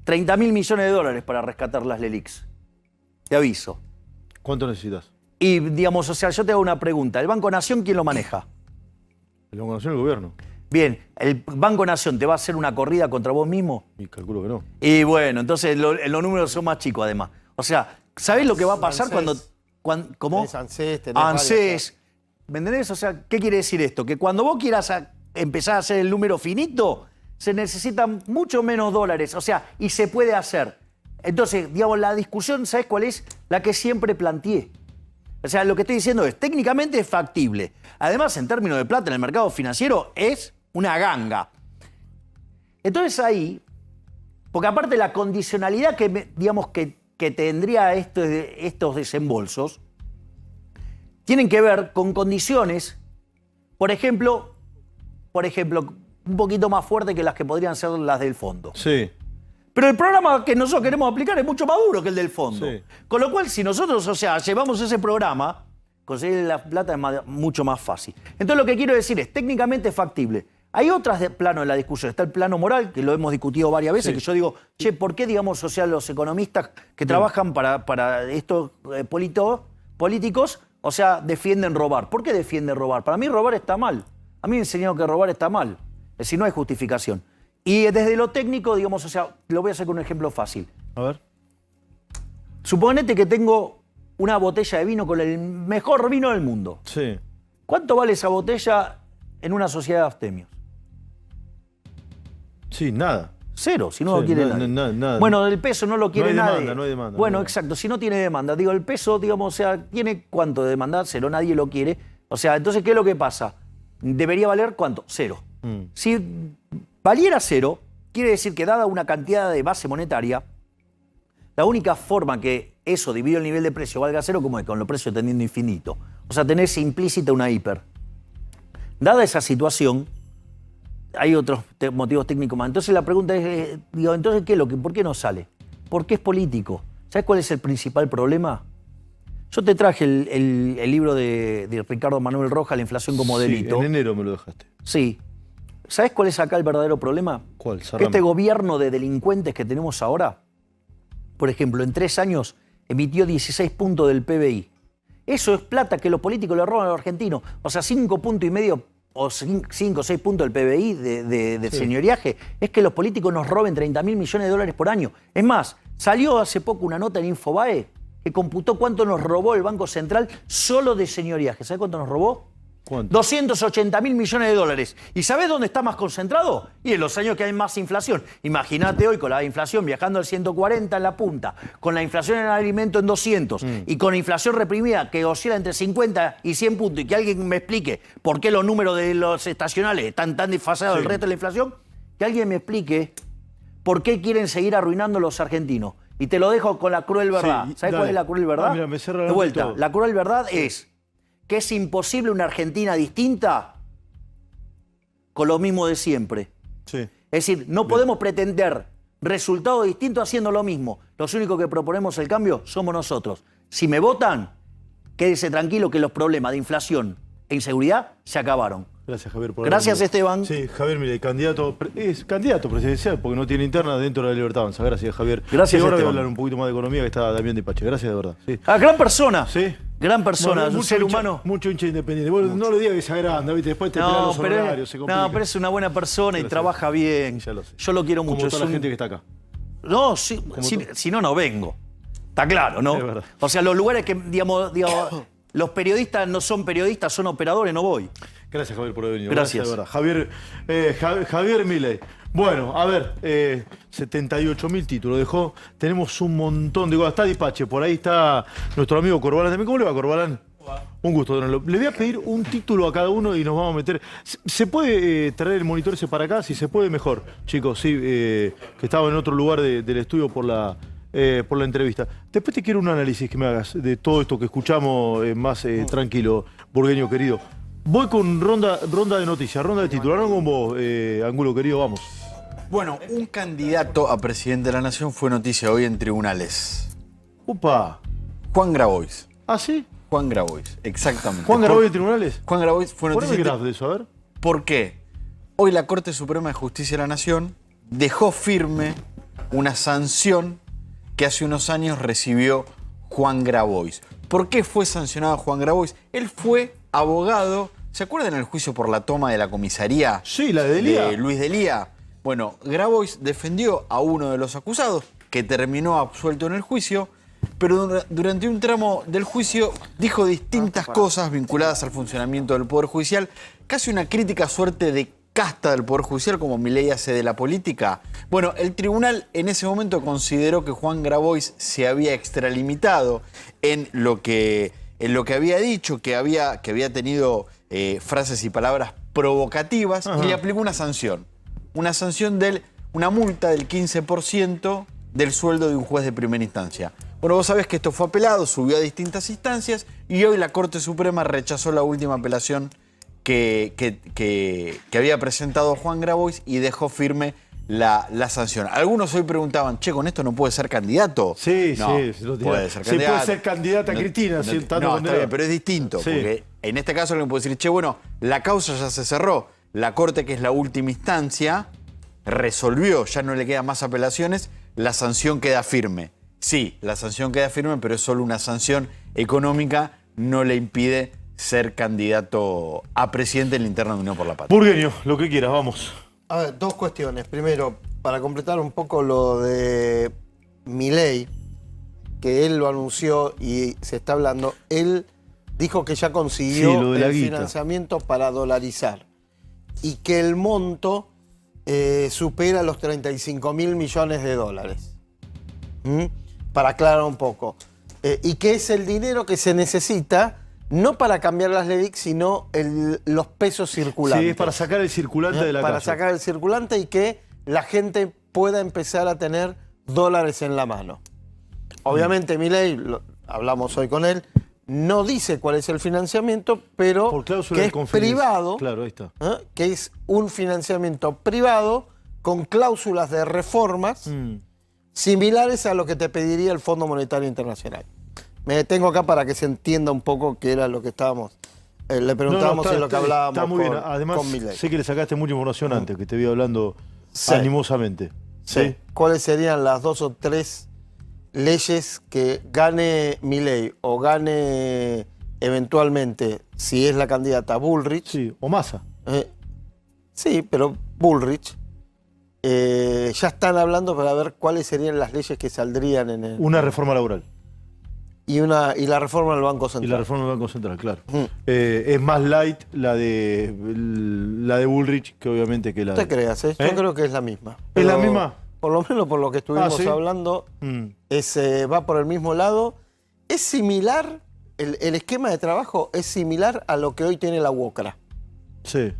30.000 millones de dólares para rescatar las LELIQs. Te aviso. ¿Cuánto necesitas? Y, digamos, o sea, yo te hago una pregunta. ¿El Banco Nación quién lo maneja? El Banco Nación, el gobierno. Bien, ¿el Banco Nación te va a hacer una corrida contra vos mismo? Y calculo que no. Y bueno, entonces los números son más chicos, además. O sea, ¿sabés lo que va a pasar cuando ¿cómo? Tenés ANSES, tenés ANSES. ¿Me entendés? O sea, ¿qué quiere decir esto? Que cuando vos quieras empezar a hacer el número finito, se necesitan mucho menos dólares. O sea, y se puede hacer. Entonces, digamos, la discusión, ¿sabés cuál es? La que siempre planteé. O sea, lo que estoy diciendo es, técnicamente es factible. Además, en términos de plata en el mercado financiero, es una ganga. Entonces ahí, porque aparte la condicionalidad que tendría estos desembolsos, tienen que ver con condiciones, por ejemplo, un poquito más fuertes que las que podrían ser las del fondo. Sí. Pero el programa que nosotros queremos aplicar es mucho más duro que el del fondo. Sí. Con lo cual, si nosotros, o sea, llevamos ese programa, conseguir la plata es mucho más fácil. Entonces, lo que quiero decir es, técnicamente es factible. Hay otras planos en la discusión. Está el plano moral, que lo hemos discutido varias veces, que yo digo, che, ¿por qué, digamos, o sea, los economistas que trabajan para estos políticos, o sea, defienden robar? ¿Por qué defienden robar? Para mí robar está mal. A mí me enseñaron que robar está mal. Es decir, no hay justificación. Y desde lo técnico, digamos, o sea, lo voy a hacer con un ejemplo fácil. A ver. Suponete que tengo una botella de vino con el mejor vino del mundo. Sí. ¿Cuánto vale esa botella en una sociedad de abstemios? Sí, nada. Cero, si no lo quiere nadie. Nada. Bueno, el peso no lo quiere nadie. No hay demanda. Bueno, exacto, si no tiene demanda. Digo, el peso, digamos, o sea, ¿tiene cuánto de demanda? Cero, nadie lo quiere. O sea, entonces, ¿qué es lo que pasa? ¿Debería valer cuánto? Cero. Si valiera cero, quiere decir que dada una cantidad de base monetaria, la única forma que eso dividido el nivel de precio valga cero, como es con los precios tendiendo infinito. O sea, tenés implícita una hiper. Dada esa situación, hay otros motivos técnicos más. Entonces la pregunta es, digo, entonces ¿por qué no sale? Porque es político. ¿Sabes cuál es el principal problema? Yo te traje el libro de Ricardo Manuel Rojas, La inflación como delito. En enero me lo dejaste. Sí. ¿Sabes cuál es acá el verdadero problema? ¿Cuál? Que este gobierno de delincuentes que tenemos ahora, por ejemplo, en 3 años emitió 16 puntos del PBI. Eso es plata que los políticos le roban a los argentinos. O sea, 5,5 puntos o 5 o 6 puntos del PBI de señoriaje. Es que los políticos nos roben 30.000 millones de dólares por año. Es más, salió hace poco una nota en Infobae que computó cuánto nos robó el Banco Central solo de señoriaje. ¿Sabes cuánto nos robó? ¿Cuánto? 280.000 millones de dólares. ¿Y sabés dónde está más concentrado? Y en los años que hay más inflación. Imagínate hoy con la inflación viajando al 140 en la punta, con la inflación en el alimento en 200 y con la inflación reprimida que oscila entre 50 y 100 puntos y que alguien me explique por qué los números de los estacionales están tan desfasados del resto de la inflación, que alguien me explique por qué quieren seguir arruinando los argentinos. Y te lo dejo con la cruel verdad. Sí, ¿Sabés cuál es la cruel verdad? Mira, me cierra de vuelta, todo. la cruel verdad es que es imposible una Argentina distinta con lo mismo de siempre. Sí. Es decir, no podemos pretender resultados distintos haciendo lo mismo. Los únicos que proponemos el cambio somos nosotros. Si me votan, quédese tranquilo que los problemas de inflación e inseguridad se acabaron. Gracias, Javier. Por Gracias, Esteban. Sí, Javier, mire, es candidato presidencial porque no tiene interna dentro de la Libertad Avanza. Gracias, Javier. Gracias, y ahora voy a Esteban. hablar un poquito más de economía que está Damián Dipache. Gracias, de verdad. Sí. Gran persona. Sí. Gran persona, Bueno, un ser humano. Mucho hincha independiente. Bueno, no le digas que se agranda, ¿viste? Después te pegan los honorarios, se complica. No, pero es una buena persona y trabaja bien. Ya lo sé. Yo lo quiero mucho. Como toda la gente que está acá. No, si no vengo. Está claro, ¿no? Es verdad. O sea, los lugares que, digamos, los periodistas no son periodistas, son operadores, no voy. Gracias, Javier, por haber venido. Gracias. De verdad. Javier Milei. Bueno, a ver, 78.000 títulos dejó. Tenemos un montón de cosas. Está Dipache, por ahí está nuestro amigo Corbalán también. ¿Cómo le va, Corbalán? Un gusto, tenerlo. Le voy a pedir un título a cada uno y nos vamos a meter. ¿Se puede traer el monitor ese para acá? Si se puede, mejor. Chicos, sí, que estaba en otro lugar del estudio por la entrevista. Después te quiero un análisis que me hagas de todo esto que escuchamos más tranquilo, burgueño querido. Voy con ronda de noticias, ronda de titular. Con vos, Angulo querido, vamos. Bueno, un candidato a presidente de la Nación fue noticia hoy en tribunales. ¡Upa! Juan Grabois. ¿Ah, sí? Juan Grabois, exactamente. ¿Juan Grabois de tribunales? Juan Grabois fue noticia. ¿Por qué grave de eso? A ver. ¿Por qué? Hoy la Corte Suprema de Justicia de la Nación dejó firme una sanción que hace unos años recibió Juan Grabois. ¿Por qué fue sancionado Juan Grabois? Él fue abogado. ¿Se acuerdan el juicio por la toma de la comisaría? Sí, la de Delía. De Luis Delía. Bueno, Grabois defendió a uno de los acusados, que terminó absuelto en el juicio, pero durante un tramo del juicio dijo distintas cosas vinculadas al funcionamiento del Poder Judicial, casi una crítica suerte de casta del Poder Judicial, como Milei hace de la política. Bueno, el tribunal en ese momento consideró que Juan Grabois se había extralimitado en lo que había dicho, que había tenido frases y palabras provocativas, y le aplicó una sanción. Una multa del 15% del sueldo de un juez de primera instancia. Bueno, vos sabés que esto fue apelado, subió a distintas instancias y hoy la Corte Suprema rechazó la última apelación que había presentado Juan Grabois y dejó firme la sanción. Algunos hoy preguntaban, che, ¿con esto no puede ser candidato? Sí, no, sí. puede ser candidato. Sí, puede ser candidata Cristina. No, está bien, pero es distinto. Sí. Porque en este caso alguien puede decir, che, bueno, la causa ya se cerró. La Corte, que es la última instancia, resolvió, ya no le quedan más apelaciones, la sanción queda firme. Sí, la sanción queda firme, pero es solo una sanción económica, no le impide ser candidato a presidente en la interna de Unión por la Patria. Burgueño, lo que quieras, vamos. A ver, dos cuestiones. Primero, para completar un poco lo de Milei, que él lo anunció y se está hablando, él dijo que ya consiguió el financiamiento para dolarizar y que el monto supera los 35.000 millones de dólares. Para aclarar un poco. Y que es el dinero que se necesita no para cambiar las LELIQ, sino los pesos circulantes. Sí, es para sacar el circulante de la Para calle. sacar el circulante y que la gente pueda empezar a tener dólares en la mano. Obviamente Milei, hablamos hoy con él, no dice cuál es el financiamiento, pero que es privado, claro, ahí está. Que es un financiamiento privado con cláusulas de reformas similares a lo que te pediría el Fondo Monetario Internacional. Me detengo acá para que se entienda un poco qué era lo que estábamos. Le preguntábamos en lo que hablábamos. Está muy bien. Además, sé que le sacaste mucha información antes, que te vi hablando animosamente. Sí. ¿Cuáles serían las 2 o 3 leyes que gane Milei o gane eventualmente, si es la candidata Bullrich? Sí, o Massa. Sí, pero Bullrich. Ya están hablando para ver cuáles serían las leyes que saldrían en el... Una reforma laboral. Y la reforma del Banco Central. Y la reforma del Banco Central, claro. Es más light la de Bullrich que obviamente que la de... No te creas, yo creo que es la misma. ¿Es la misma? Por lo menos por lo que estuvimos hablando, va por el mismo lado. Es similar, el esquema de trabajo es similar a lo que hoy tiene la UOCRA. Sí.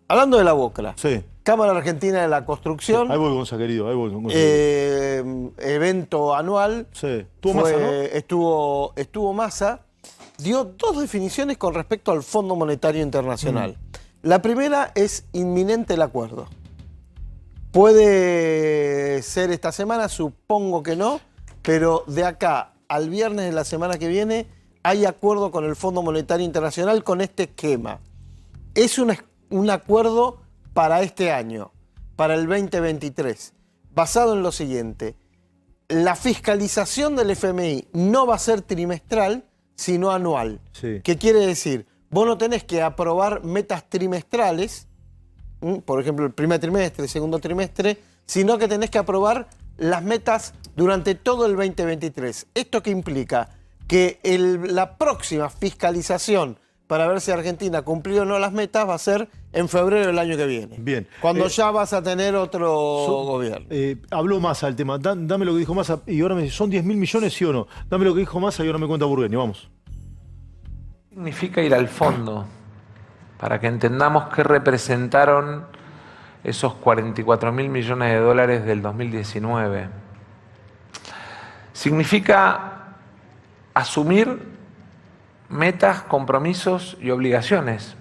Hablando de la UOCRA. Sí. Cámara Argentina de la Construcción. Sí, ahí voy, Gonza, querido. Ahí voy, Gonza. Evento anual. Sí. ¿Estuvo Massa, no? Estuvo Massa. Dio 2 definiciones con respecto al Fondo Monetario Internacional. La primera es inminente el acuerdo. Puede ser esta semana, supongo que no, pero de acá al viernes de la semana que viene hay acuerdo con el Fondo Monetario Internacional con este esquema. Es un acuerdo para este año, para el 2023, basado en lo siguiente. La fiscalización del FMI no va a ser trimestral, sino anual. Sí. ¿Qué quiere decir? Vos no tenés que aprobar metas trimestrales, por ejemplo, el primer trimestre, el segundo trimestre, sino que tenés que aprobar las metas durante todo el 2023. ¿Esto qué implica? Que la próxima fiscalización para ver si Argentina cumplió o no las metas va a ser en febrero del año que viene. Bien. Cuando ya vas a tener otro gobierno. Habló Massa del tema. Dame lo que dijo Massa y ahora me dice, ¿son 10.000 millones sí o no? Dame lo que dijo Massa y ahora me cuenta Burgueño. Vamos. Significa ir al fondo, para que entendamos qué representaron esos 44.000 millones de dólares del 2019. Significa asumir metas, compromisos y obligaciones.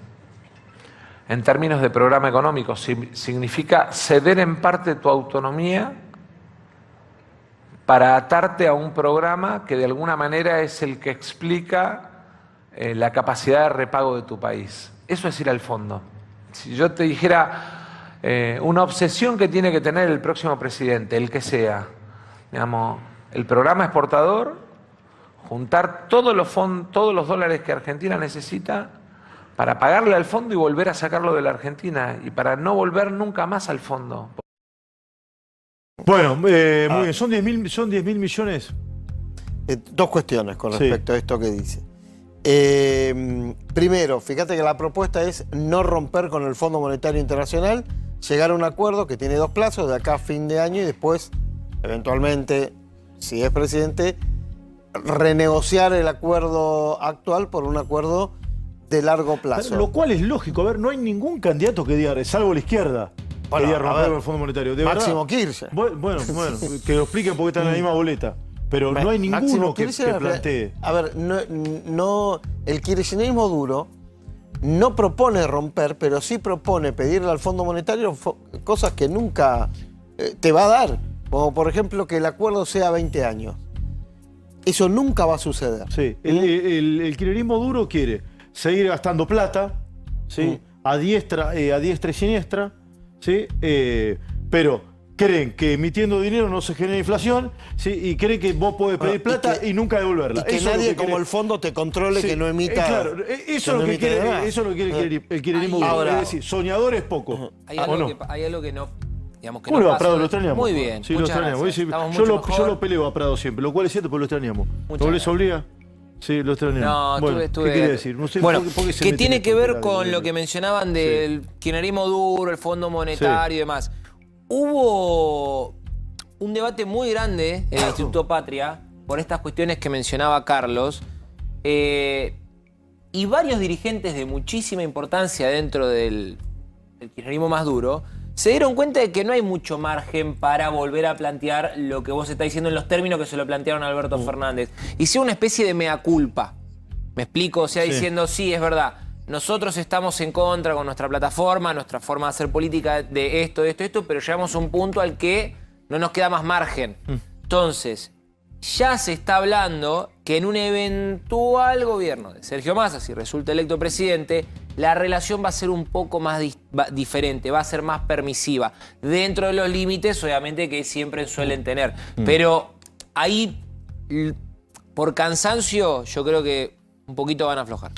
En términos de programa económico, significa ceder en parte tu autonomía para atarte a un programa que de alguna manera es el que explica la capacidad de repago de tu país. Eso es ir al fondo. Si yo te dijera una obsesión que tiene que tener el próximo presidente, el que sea, digamos, el programa exportador, juntar todos los dólares que Argentina necesita para pagarle al fondo y volver a sacarlo de la Argentina y para no volver nunca más al fondo. Bueno, muy bien, son 10.000 millones. Dos cuestiones con respecto a esto que dice. Primero, fíjate que la propuesta es no romper con el Fondo Monetario Internacional, llegar a un acuerdo que tiene 2 plazos, de acá a fin de año y después, eventualmente, si es presidente, renegociar el acuerdo actual por un acuerdo de largo plazo. Lo cual es lógico. A ver, no hay ningún candidato que diga, salvo la izquierda, que diga romper el Fondo Monetario. De Máximo Kirchner. Bueno, que lo expliquen porque están en la misma boleta. Pero no hay ninguno que plantee. A ver, el kirchnerismo duro no propone romper, pero sí propone pedirle al Fondo Monetario cosas que nunca te va a dar. Como por ejemplo que el acuerdo sea 20 años. Eso nunca va a suceder. Sí, el kirchnerismo duro quiere seguir gastando plata, ¿sí? A diestra y siniestra, ¿sí? Pero creen que emitiendo dinero no se genera inflación, ¿sí? Y creen que vos podés pedir plata y nunca devolverla. Y que nadie como el fondo te controle que no emita. Claro, eso es lo que quiere el kirchnerismo duro. Es decir, soñador es poco. Hay algo que no... Digamos que ¿Cómo no a Prado lo extrañamos? Muy bien. Sí, lo extrañamos. Yo lo peleo a Prado siempre, lo cual es cierto, pero lo extrañamos. ¿No les obliga? Sí, lo extrañamos. No, bueno, estuve... ¿qué quiere decir? No sé bueno, por qué se que mete tiene en que esto, ver con lo que mencionaban del kirchnerismo duro, el Fondo Monetario y demás. Hubo un debate muy grande en el Instituto Patria por estas cuestiones que mencionaba Carlos. Y varios dirigentes de muchísima importancia dentro del kirchnerismo más duro se dieron cuenta de que no hay mucho margen para volver a plantear lo que vos estás diciendo en los términos que se lo plantearon a Alberto Fernández. Hicieron una especie de mea culpa. ¿Me explico? O sea, diciendo, sí, es verdad, nosotros estamos en contra con nuestra plataforma, nuestra forma de hacer política de esto, pero llegamos a un punto al que no nos queda más margen. Entonces, ya se está hablando que en un eventual gobierno de Sergio Massa, si resulta electo presidente, la relación va a ser un poco más diferente, va a ser más permisiva, dentro de los límites, obviamente, que siempre suelen tener. Pero ahí, por cansancio, yo creo que un poquito van a aflojar.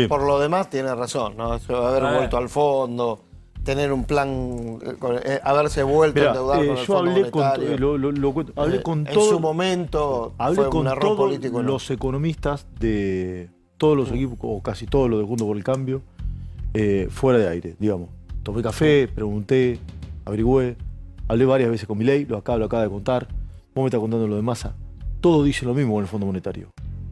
Por lo demás, tiene razón, ¿no? Eso de haber vuelto al fondo, tener un plan, haberse vuelto a endeudar con el Fondo Monetario. Hablé con en su momento fue un error político. Hablé con los economistas de todos los equipos, o casi todos los de Juntos por el Cambio, fuera de aire, digamos. Tomé café, pregunté, averigüé, hablé varias veces con Milei, lo acaba de contar, vos me estás contando lo de Massa. Todos dicen lo mismo con el Fondo Monetario.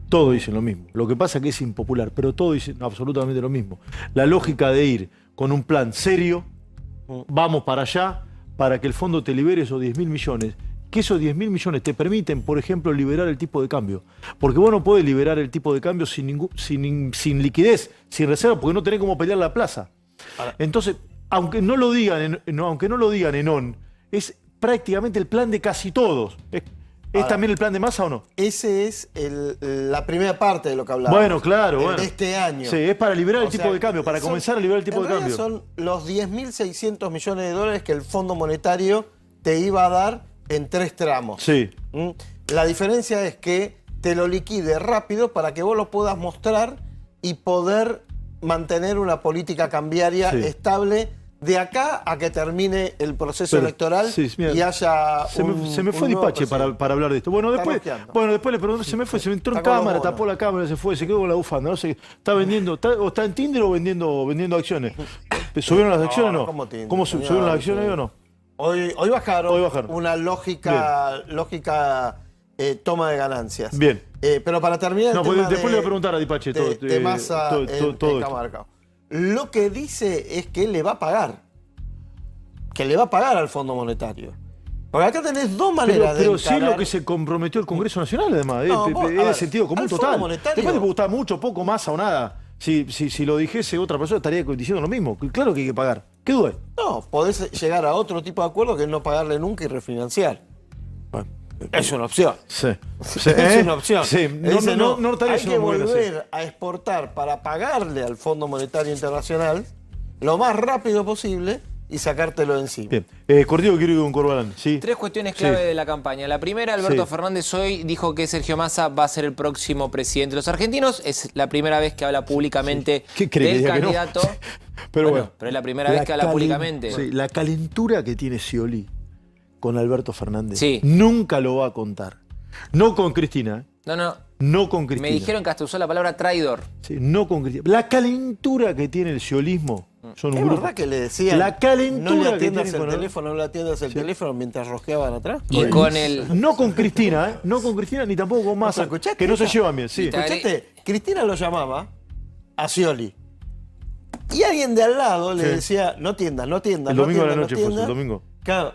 Todos dicen lo mismo. Lo que pasa es que es impopular, pero todos dicen absolutamente lo mismo. La lógica de ir con un plan serio, vamos para allá, para que el fondo te libere esos 10.000 millones, que esos 10.000 millones te permiten, por ejemplo, liberar el tipo de cambio. Porque vos no podés liberar el tipo de cambio sin liquidez, sin reserva, porque no tenés cómo pelear la plaza. Entonces, aunque no lo digan en ON, es prácticamente el plan de casi todos. ¿Es también el plan de Massa o no? Ese es la primera parte de lo que hablamos. Bueno, claro. De este año. Sí, es para liberar el tipo de cambio, para comenzar a liberar el tipo de cambio. Son los 10.600 millones de dólares que el Fondo Monetario te iba a dar en 3 tramos. Sí. La diferencia es que te lo liquide rápido para que vos lo puedas mostrar y poder mantener una política cambiaria estable de acá a que termine el proceso electoral y haya se me fue Dipache para hablar de esto. Bueno, después le pregunto, se me entró en cámara, tapó la cámara, se fue, se quedó con la bufanda. No sé, está vendiendo, está en Tinder o vendiendo acciones. ¿Subieron las acciones o no? ¿Cómo subieron las acciones o no? Hoy bajaron. Una lógica toma de ganancias. Bien. Pero para terminar después le voy a preguntar a Dipache de Massa en Camargo. Lo que dice es que le va a pagar. Que le va a pagar al Fondo Monetario. Porque acá tenés dos maneras pero sí es lo que se comprometió el Congreso Nacional, además. Es de sentido común total. Después te puede gustar mucho, poco, Massa o nada. Si lo dijese otra persona, estaría diciendo lo mismo. Claro que hay que pagar. ¿Qué duda? No, podés llegar a otro tipo de acuerdo que es no pagarle nunca y refinanciar. Bueno, Es una opción. Sí. Es una opción. Sí. Dice, No estaría hay que siendo muy bueno, volver a exportar para pagarle al Fondo Monetario Internacional lo más rápido posible y sacártelo de encima. Bien. Cortijo, quiero ir con Corbalán. Sí. 3 cuestiones clave de la campaña. La primera, Alberto Fernández hoy dijo que Sergio Massa va a ser el próximo presidente de los argentinos. Es la primera vez que habla públicamente del candidato. Pero bueno, pero es la primera vez que habla públicamente. Sí, la calentura que tiene Scioli con Alberto Fernández nunca lo va a contar. No con Cristina. No con Cristina. Me dijeron que hasta usó la palabra traidor. Sí, no con Cristina. La calentura que tiene el sciolismo son un ¿Es grupo. verdad que le decían La calentura no le que atiendas tienen el con teléfono, no le atiendas el teléfono mientras rosqueaban atrás? Y con el... No con Cristina, No con Cristina ni tampoco con Massa, que no se llevan bien. Sí. Escuchaste, Cristina lo llamaba a Scioli. Y alguien de al lado le decía, no tiendas, no tiendas. El domingo a la noche, pues, el domingo. Claro,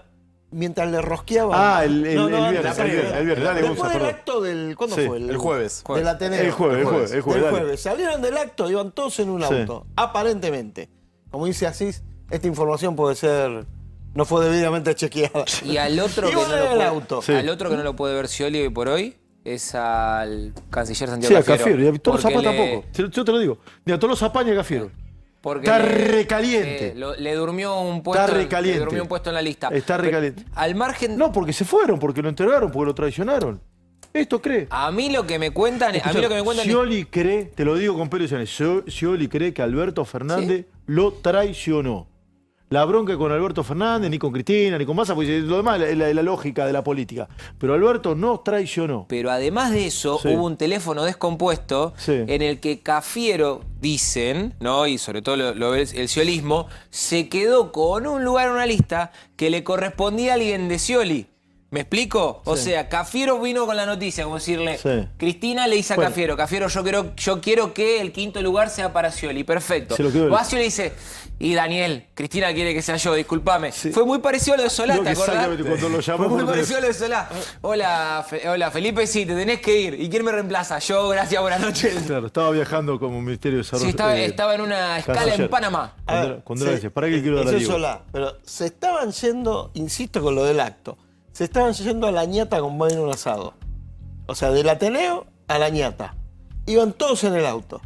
mientras le rosqueaban. El viernes. Dale, después del acto del... ¿Cuándo fue? El jueves. Del Ateneo. El jueves. Salieron del acto, iban todos en un auto. Aparentemente. Como dice Asís, esta información puede ser... No fue debidamente chequeada. Y al otro, al otro que no lo puede ver Scioli hoy por hoy es al canciller Santiago Cafiero. Sí, a Cafiero. Y a Tolo Zapá tampoco. Yo te lo digo. Ni a Tolo Zapá ni a Cafiero. Porque está recaliente. Le durmió un puesto. Le durmió un puesto en la lista. Está recaliente. Al margen. No, porque se fueron, porque lo entregaron, porque lo traicionaron. Esto cree. A mí lo que me cuentan. Scioli cree, te lo digo con pelo y señales, Scioli cree que Alberto Fernández lo traicionó. La bronca con Alberto Fernández, ni con Cristina, ni con Massa, porque lo demás es la lógica de la política. Pero Alberto no traicionó. Pero además de eso, hubo un teléfono descompuesto en el que Cafiero, dicen, ¿no? Y sobre todo el sciolismo, se quedó con un lugar en una lista que le correspondía a alguien de Scioli. ¿Me explico? O sea, Cafiero vino con la noticia, como decirle, Cristina le dice a Cafiero, yo quiero que el quinto lugar sea para Scioli. Perfecto. Scioli dice, y Daniel, Cristina quiere que sea yo, discúlpame. Fue muy parecido a lo de Solá, ¿te acordás? Cuando lo llamó, fue muy parecido a lo de Solá. Hola, Felipe, sí, te tenés que ir. ¿Y quién me reemplaza? Yo, gracias, buenas noches. Claro, estaba viajando como Ministerio de Desarrollo. Sí, estaba en una escala en Panamá. ¿Para qué quiero dar a Solá, pero se estaban yendo, insisto con lo del acto, se estaban yendo a la ñata con comer un asado. O sea, del Ateneo a la ñata. Iban todos en el auto.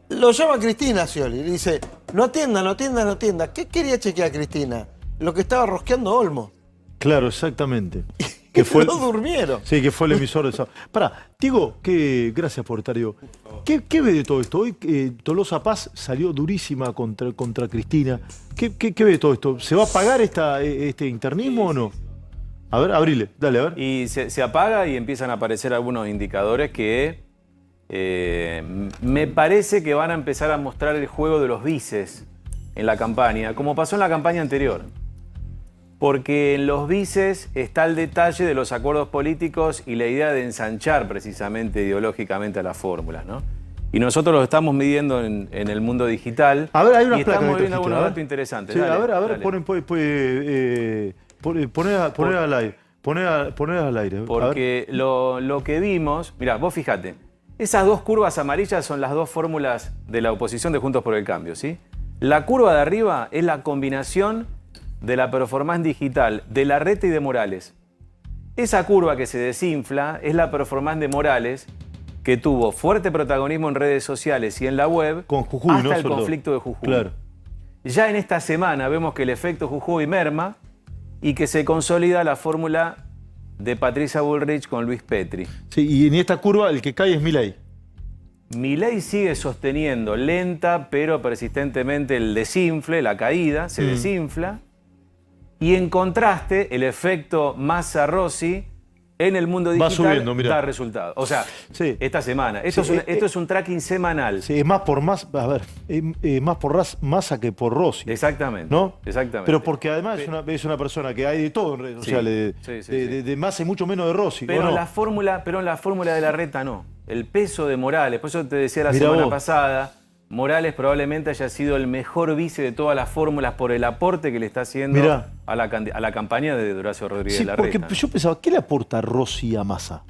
Lo llama Cristina Scioli. Le dice, no atienda. ¿Qué quería chequear Cristina? Lo que estaba rosqueando Olmo. Claro, exactamente. Que fue, no durmieron. Sí, que fue el emisor de esa. Pará, Diego, gracias por estar, Diego. ¿Qué ve de todo esto? Hoy Tolosa Paz salió durísima contra Cristina. ¿Qué ve de todo esto? ¿Se va a pagar este internismo o no? A ver, abrile, dale, a ver. Y se apaga y empiezan a aparecer algunos indicadores que me parece que van a empezar a mostrar el juego de los vices en la campaña, como pasó en la campaña anterior. Porque en los vices está el detalle de los acuerdos políticos y la idea de ensanchar precisamente ideológicamente a las fórmulas, ¿no? Y nosotros lo estamos midiendo en el mundo digital. A ver, hay unas y placas. Estamos viendo algunos datos interesantes. Sí, dale, a ver, dale. Poner al aire. Poner al aire. Porque lo que vimos, mirá, vos fíjate, esas dos curvas amarillas son las dos fórmulas de la oposición de Juntos por el Cambio, ¿sí? La curva de arriba es la combinación de la performance digital de Larreta y de Morales. Esa curva que se desinfla es la performance de Morales, que tuvo fuerte protagonismo en redes sociales y en la web con Jujuy, hasta el conflicto de Jujuy. Claro. Ya en esta semana vemos que el efecto Jujuy merma y que se consolida la fórmula de Patricia Bullrich con Luis Petri. Sí, y en esta curva el que cae es Milei. Milei sigue sosteniendo lenta pero persistentemente el desinfle, la caída, se desinfla. Y en contraste, el efecto Massa-Rossi en el mundo digital da resultados. O sea, esta semana. Esto es un tracking semanal. Sí, es más por Massa, más por Massa que por Rossi. Exactamente. ¿No? Exactamente. Pero porque además es una persona que hay de todo en redes sociales. De Massa y mucho menos de Rossi. Pero en la fórmula de Larreta no. El peso de Morales, por eso te decía la semana pasada, Morales probablemente haya sido el mejor vice de todas las fórmulas por el aporte que le está haciendo a la campaña de Horacio Rodríguez Larreta. Porque yo pensaba, ¿qué le aporta Rossi a Massa?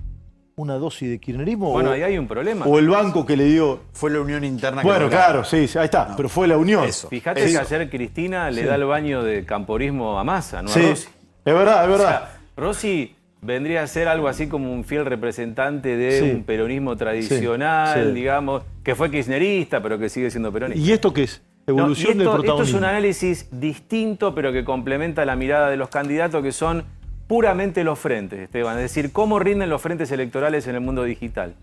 ¿Una dosis de kirchnerismo? Bueno, ahí hay un problema. O el banco que le dio... Fue la unión interna. Bueno, claro, sí, ahí está. No. Pero fue la unión. Fíjate que ayer Cristina le da el baño de camporismo a Massa, no a Rossi. Es verdad, es verdad. O sea, Rossi vendría a ser algo así como un fiel representante de un peronismo tradicional, digamos, que fue kirchnerista, pero que sigue siendo peronista. ¿Y esto qué es? Evolución del protagonismo. Esto es un análisis distinto, pero que complementa la mirada de los candidatos, que son puramente los frentes, Esteban. Es decir, cómo rinden los frentes electorales en el mundo digital.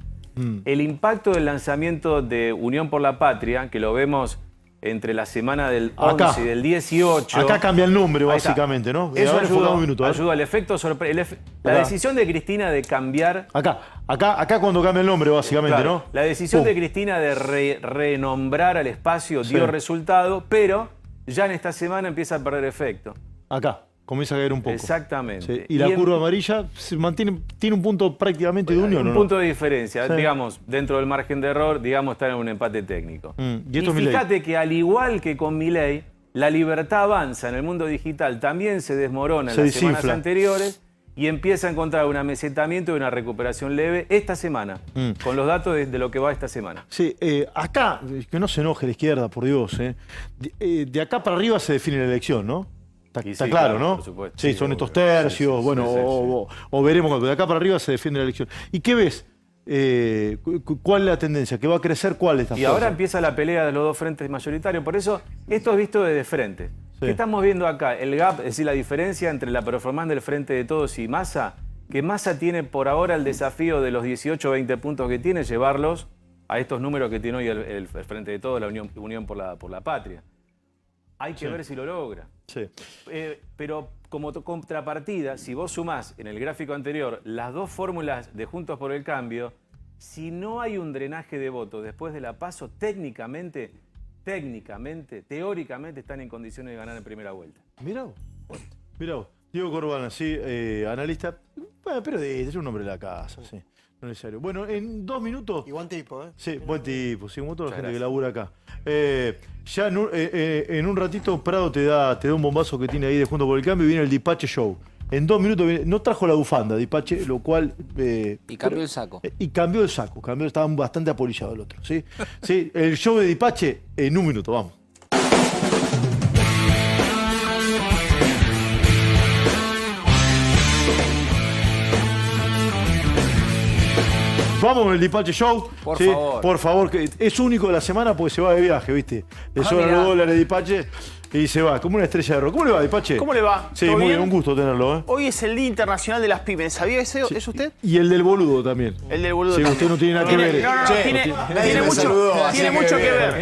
El impacto del lanzamiento de Unión por la Patria, que lo vemos entre la semana del 11 y del 18. Acá cambia el nombre, básicamente, ¿no? Eso ayuda al efecto sorpresa. La decisión de Cristina de cambiar... Acá cuando cambia el nombre, básicamente, claro, ¿no? La decisión de Cristina de renombrar al espacio dio resultado, pero ya en esta semana empieza a perder efecto. Acá comienza a caer un poco. Exactamente. Sí. Y la curva amarilla se mantiene, tiene un punto prácticamente de unión, un punto de diferencia. Sí. Digamos, dentro del margen de error, digamos, está en un empate técnico. Y fíjate que al igual que con Milei, la libertad avanza en el mundo digital, también se desmorona en las semanas anteriores y empieza a encontrar un amesetamiento y una recuperación leve esta semana, con los datos de lo que va esta semana. Sí, acá, que no se enoje la izquierda, por Dios, de acá para arriba se define la elección, ¿no? Está claro, ¿no? Por supuesto. Sí, son estos tercios, bueno, o veremos, de acá para arriba se defiende la elección. ¿Y qué ves? ¿Cuál es la tendencia? ¿Qué va a crecer? ¿Cuál es esta fuerza? Ahora empieza la pelea de los dos frentes mayoritarios, por eso esto es visto desde frente. ¿Qué estamos viendo acá? El gap, es decir, la diferencia entre la performance del Frente de Todos y Massa, que Massa tiene por ahora el desafío de los 18 o 20 puntos que tiene, llevarlos a estos números que tiene hoy el Frente de Todos, la Unión por la Patria. Hay que ver si lo logra. Pero como contrapartida, si vos sumás en el gráfico anterior las dos fórmulas de Juntos por el Cambio, si no hay un drenaje de votos después de la PASO, teóricamente están en condiciones de ganar en primera vuelta. Mirá vos. Diego Corbana, sí, analista, pero es un hombre de la casa, sí. No es necesario. Bueno, en 2 minutos... Y buen tipo, ¿eh? Sí, buen tipo, sí, como toda la gente que labura acá. Ya en un ratito Prado te da un bombazo que tiene ahí de Juntos por el Cambio y viene el Dipache Show. En 2 minutos viene, no trajo la bufanda Dipache, lo cual... y cambió el saco. Y cambió el saco, estaba bastante apolillado el otro, ¿sí? Sí, el show de Dipache en 1 minuto, vamos. Vamos con el Dipache Show. Por favor, que es único de la semana porque se va de viaje, ¿viste? Le sobran los dólares de Dipache y se va, como una estrella de rock. ¿Cómo le va, Dipache? ¿Cómo le va? Sí, muy bien, un gusto tenerlo, ¿eh? Hoy es el Día Internacional de las Pymes. ¿Sabía eso usted? Y el del boludo también. El del boludo sí, también. usted no tiene nada que ver.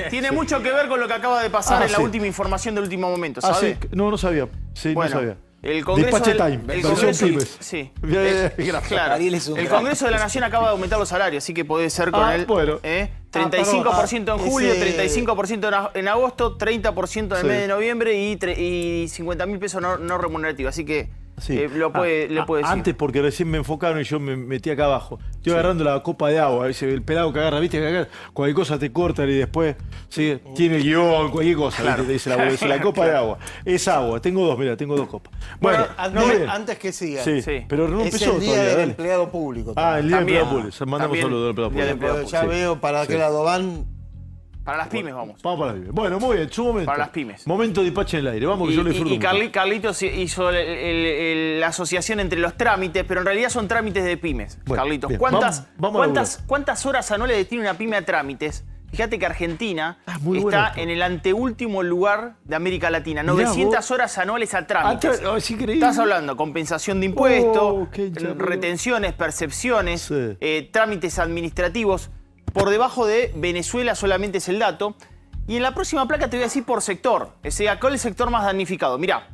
Tiene mucho que ver con lo que acaba de pasar en la última información del último momento, ¿sabe? No sabía. Sí, no sabía. El Congreso Dipache Time, versión pymes. Sí. Claro. El Congreso de la Nación acaba de aumentar los salarios, así que puede ser con él. Bueno. 35% en julio, 35% en agosto, 30% en el mes de noviembre y 50.000 pesos no remunerativos. Así que le puede decir. Antes, porque recién me enfocaron y yo me metí acá abajo. Estoy agarrando la copa de agua. El pelado que agarra, viste que acá cualquier cosa te cortan y después tiene guión, cualquier cosa. Claro. Te dice la copa de agua. Es agua. Tengo 2, tengo 2 copas. Bueno, antes que sigan. Sí. Pero no es empezó el día del empleado público. El día del empleado público. Mandamos saludos del empleado público. Ya veo para qué lado van. Para las pymes vamos. Vamos para las pymes. Bueno, muy bien, su momento. Para las pymes. Momento de Dipache en el aire. Vamos, que yo lo disfruto. Y Carlitos hizo la asociación entre los trámites, pero en realidad son trámites de pymes. Bueno, Carlitos, ¿cuántas horas anuales detiene una pyme a trámites? Fíjate que Argentina está en el anteúltimo lugar de América Latina. 900 horas anuales a trámites. Es increíble. Estás hablando compensación de impuestos, retenciones, percepciones, trámites administrativos. Por debajo de Venezuela solamente es el dato. Y en la próxima placa te voy a decir por sector. O sea, ¿cuál es el sector más damnificado? Mirá,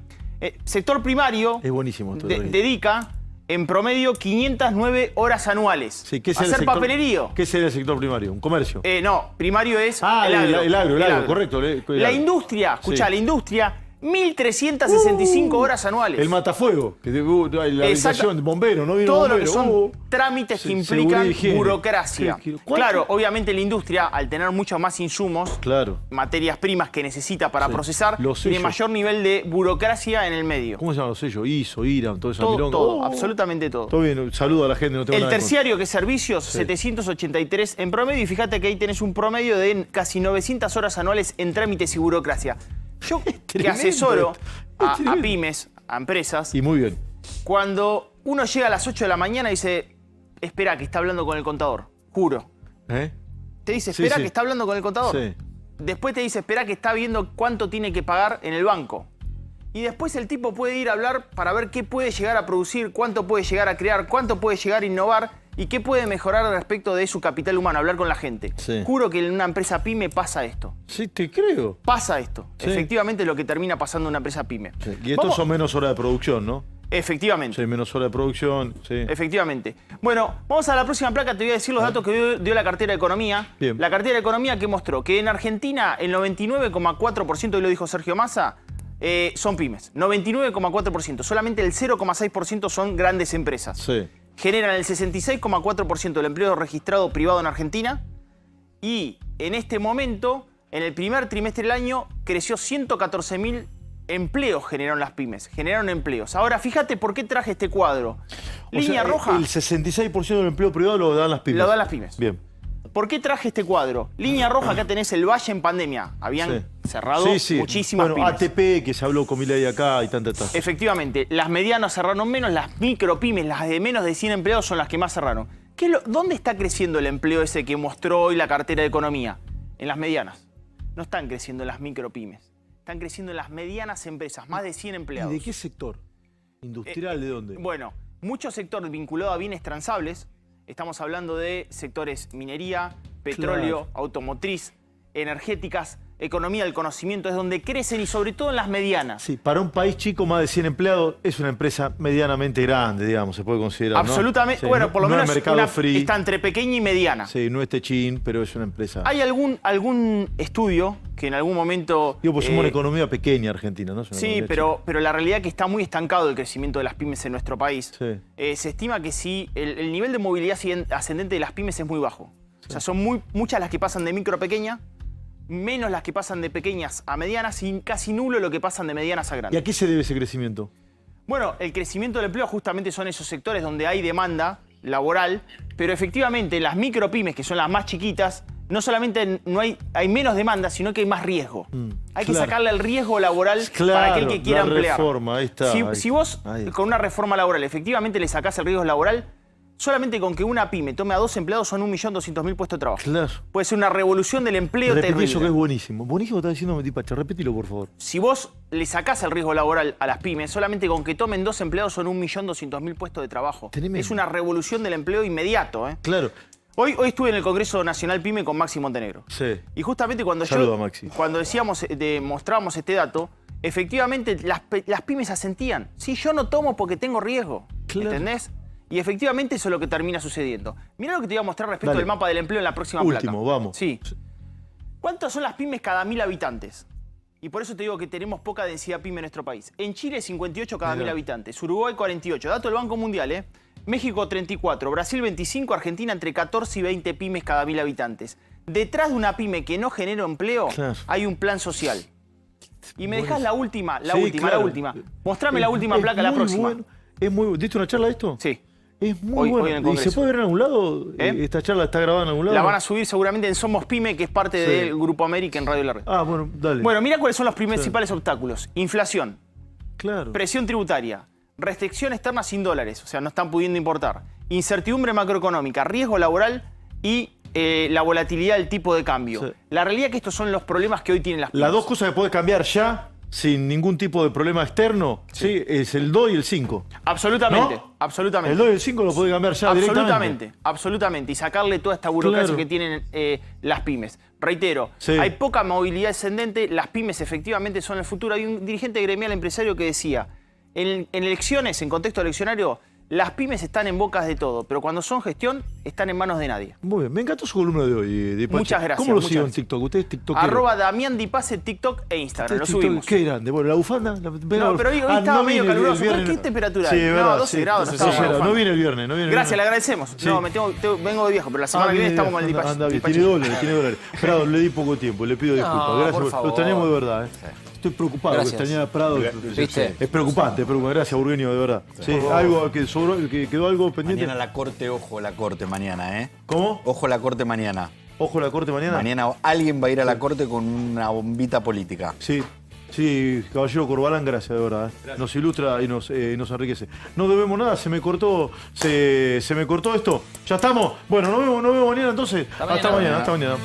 sector primario es buenísimo, dedica en promedio 509 horas anuales. Sí, ¿qué es hacer papelerío. ¿Qué sería el sector primario? ¿Un comercio? No, primario es el agro, correcto. La industria, escuchá, la industria... 1.365 horas anuales. El matafuego, la habitación, bombero, no viene todo bombero. Lo que son trámites que implican burocracia. Claro, obviamente la industria, al tener muchos más insumos, materias primas que necesita para procesar, tiene mayor nivel de burocracia en el medio. ¿Cómo se llaman los sellos? ISO, IRAM, todo eso. Todo, absolutamente todo. Todo bien, saludo a la gente. No tengo el terciario, que es servicios, 783 en promedio. Y fíjate que ahí tenés un promedio de casi 900 horas anuales en trámites y burocracia. Yo que asesoro a pymes, a empresas, y muy bien. cuando uno llega a las 8 de la mañana y dice, espera que está hablando con el contador, juro. Te dice, espera que está hablando con el contador. Sí. Después te dice, espera que está viendo cuánto tiene que pagar en el banco. Y después el tipo puede ir a hablar para ver qué puede llegar a producir, cuánto puede llegar a crear, cuánto puede llegar a innovar y qué puede mejorar respecto de su capital humano, hablar con la gente. Sí. Juro que en una empresa pyme pasa esto. Sí, te creo. Pasa esto. Sí. Efectivamente es lo que termina pasando en una empresa pyme. Sí. Y estos son menos horas de producción, ¿no? Efectivamente. Sí, menos horas de producción, sí. Efectivamente. Bueno, vamos a la próxima placa, te voy a decir los datos que dio la cartera de Economía. Bien. La cartera de Economía que mostró que en Argentina el 99,4%, y lo dijo Sergio Massa, son pymes. 99,4%. Solamente el 0,6% son grandes empresas. Sí. Generan el 66,4% del empleo registrado privado en Argentina y en este momento, en el primer trimestre del año, creció 114.000 empleos generaron las pymes, generaron empleos. Ahora, fíjate por qué traje este cuadro. Línea roja. El 66% del empleo privado lo dan las pymes. Lo dan las pymes. Bien. ¿Por qué traje este cuadro? Línea roja, acá tenés el Valle en pandemia. Habían cerrado muchísimas pymes. ATP, que se habló con Milei acá y tanta. Efectivamente, las medianas cerraron menos, las micropymes, las de menos de 100 empleados son las que más cerraron. ¿Dónde está creciendo el empleo ese que mostró hoy la cartera de Economía? En las medianas. No están creciendo en las micropymes. Están creciendo en las medianas empresas, más de 100 empleados. ¿Y de qué sector? ¿Industrial de dónde? Bueno, muchos sectores vinculados a bienes transables. Estamos hablando de sectores minería, petróleo, automotriz, energéticas, economía del conocimiento, es donde crecen y sobre todo en las medianas. Sí, para un país chico, más de 100 empleados, es una empresa medianamente grande, digamos, se puede considerar, absolutamente, ¿no? Sí, bueno, por lo menos está entre pequeña y mediana. Sí, no es Techín, pero es una empresa. ¿Hay algún estudio que en algún momento... Digo, pues somos una economía pequeña Argentina, ¿no? Sí, pero la realidad es que está muy estancado el crecimiento de las pymes en nuestro país. Sí. Se estima que sí, el nivel de movilidad ascendente de las pymes es muy bajo. Sí. O sea, son muchas las que pasan de micro a pequeña, menos las que pasan de pequeñas a medianas y casi nulo lo que pasan de medianas a grandes. ¿Y a qué se debe ese crecimiento? Bueno, el crecimiento del empleo justamente son esos sectores donde hay demanda laboral, pero efectivamente las micropymes, que son las más chiquitas, no solamente hay menos demanda, sino que hay más riesgo. Hay que sacarle el riesgo laboral para aquel que quiera emplear. Reforma, ahí está, si vos con una reforma laboral efectivamente le sacás el riesgo laboral, solamente con que una pyme tome a 2 empleados son 1.200.000 puestos de trabajo. Claro. Puede ser una revolución del empleo terrible. Eso que es buenísimo. Buenísimo está diciendo Metipacha. Repetilo, por favor. Si vos le sacás el riesgo laboral a las pymes, solamente con que tomen 2 empleados son 1.200.000 puestos de trabajo. Tremendo. Es una revolución del empleo inmediato. Claro. Hoy estuve en el Congreso Nacional Pyme con Maxi Montenegro. Sí. Y justamente cuando decíamos, mostrábamos este dato, efectivamente las pymes asentían. Sí, yo no tomo porque tengo riesgo. Claro. ¿Entendés? Y efectivamente eso es lo que termina sucediendo. Mirá lo que te voy a mostrar respecto del mapa del empleo en la próxima placa. Vamos. Sí. ¿Cuántas son las pymes cada 1.000 habitantes? Y por eso te digo que tenemos poca densidad pyme en nuestro país. En Chile, 58 cada 1.000 habitantes. Uruguay, 48. Dato del Banco Mundial, ¿eh? México, 34. Brasil, 25. Argentina, entre 14 y 20 pymes cada 1.000 habitantes. Detrás de una pyme que no genera empleo, hay un plan social. Y me dejás la última. Mostrame la última placa, la próxima. Bueno. Es muy bueno. ¿Diste una charla de esto? Sí. Es muy bueno. ¿Y se puede ver en algún lado? ¿Esta charla está grabada en algún lado? La van a subir seguramente en Somos Pyme, que es parte del Grupo América en Radio La Red. Ah, bueno, dale. Bueno, mira cuáles son los principales obstáculos. Inflación. Claro. Presión tributaria. Restricción externa sin dólares, o sea, no están pudiendo importar. Incertidumbre macroeconómica, riesgo laboral y la volatilidad del tipo de cambio. Sí. La realidad es que estos son los problemas que hoy tienen las pymes. Las dos cosas que puede cambiar ya, sin ningún tipo de problema externo, sí, es el 2 y el 5. Absolutamente, ¿no? absolutamente. El 2 y el 5 lo puede cambiar ya directamente. Absolutamente. Y sacarle toda esta burocracia que tienen las pymes. Reitero, hay poca movilidad ascendente, las pymes efectivamente son el futuro. Hay un dirigente gremial empresario que decía, en elecciones, en contexto eleccionario, las pymes están en bocas de todo, pero cuando son gestión, están en manos de nadie. Muy bien, me encantó su columna de hoy, Dipache. Muchas gracias. ¿Cómo lo sigo en TikTok? ¿Usted es TikTokero? @Damián Dipace, TikTok e Instagram. Lo subimos. Qué grande. Bueno, la bufanda... No, pero hoy estaba medio caluroso. ¿Qué temperatura hay? No, 12 grados. No viene el viernes. Gracias, le agradecemos. Sí. No, vengo de viaje, pero la semana que viene estamos con el Dipache. Anda bien, tiene dólares. Prado, le di poco tiempo, le pido disculpas. Gracias, lo extrañamos de verdad. Estoy preocupado, que extrañar a Prado. Es preocupante. Gracias, Burgueño, de verdad. Sí, algo que sobró, que quedó algo pendiente. Mañana la corte, ojo la corte mañana, ¿eh? ¿Cómo? Ojo la corte mañana. ¿Ojo la corte mañana? Mañana alguien va a ir a la corte con una bombita política. Sí. Sí, caballero Corbalán, gracias, de verdad. Gracias. Nos ilustra y nos enriquece. No debemos nada, se me cortó esto. Ya estamos. Bueno, nos vemos mañana entonces. Hasta mañana.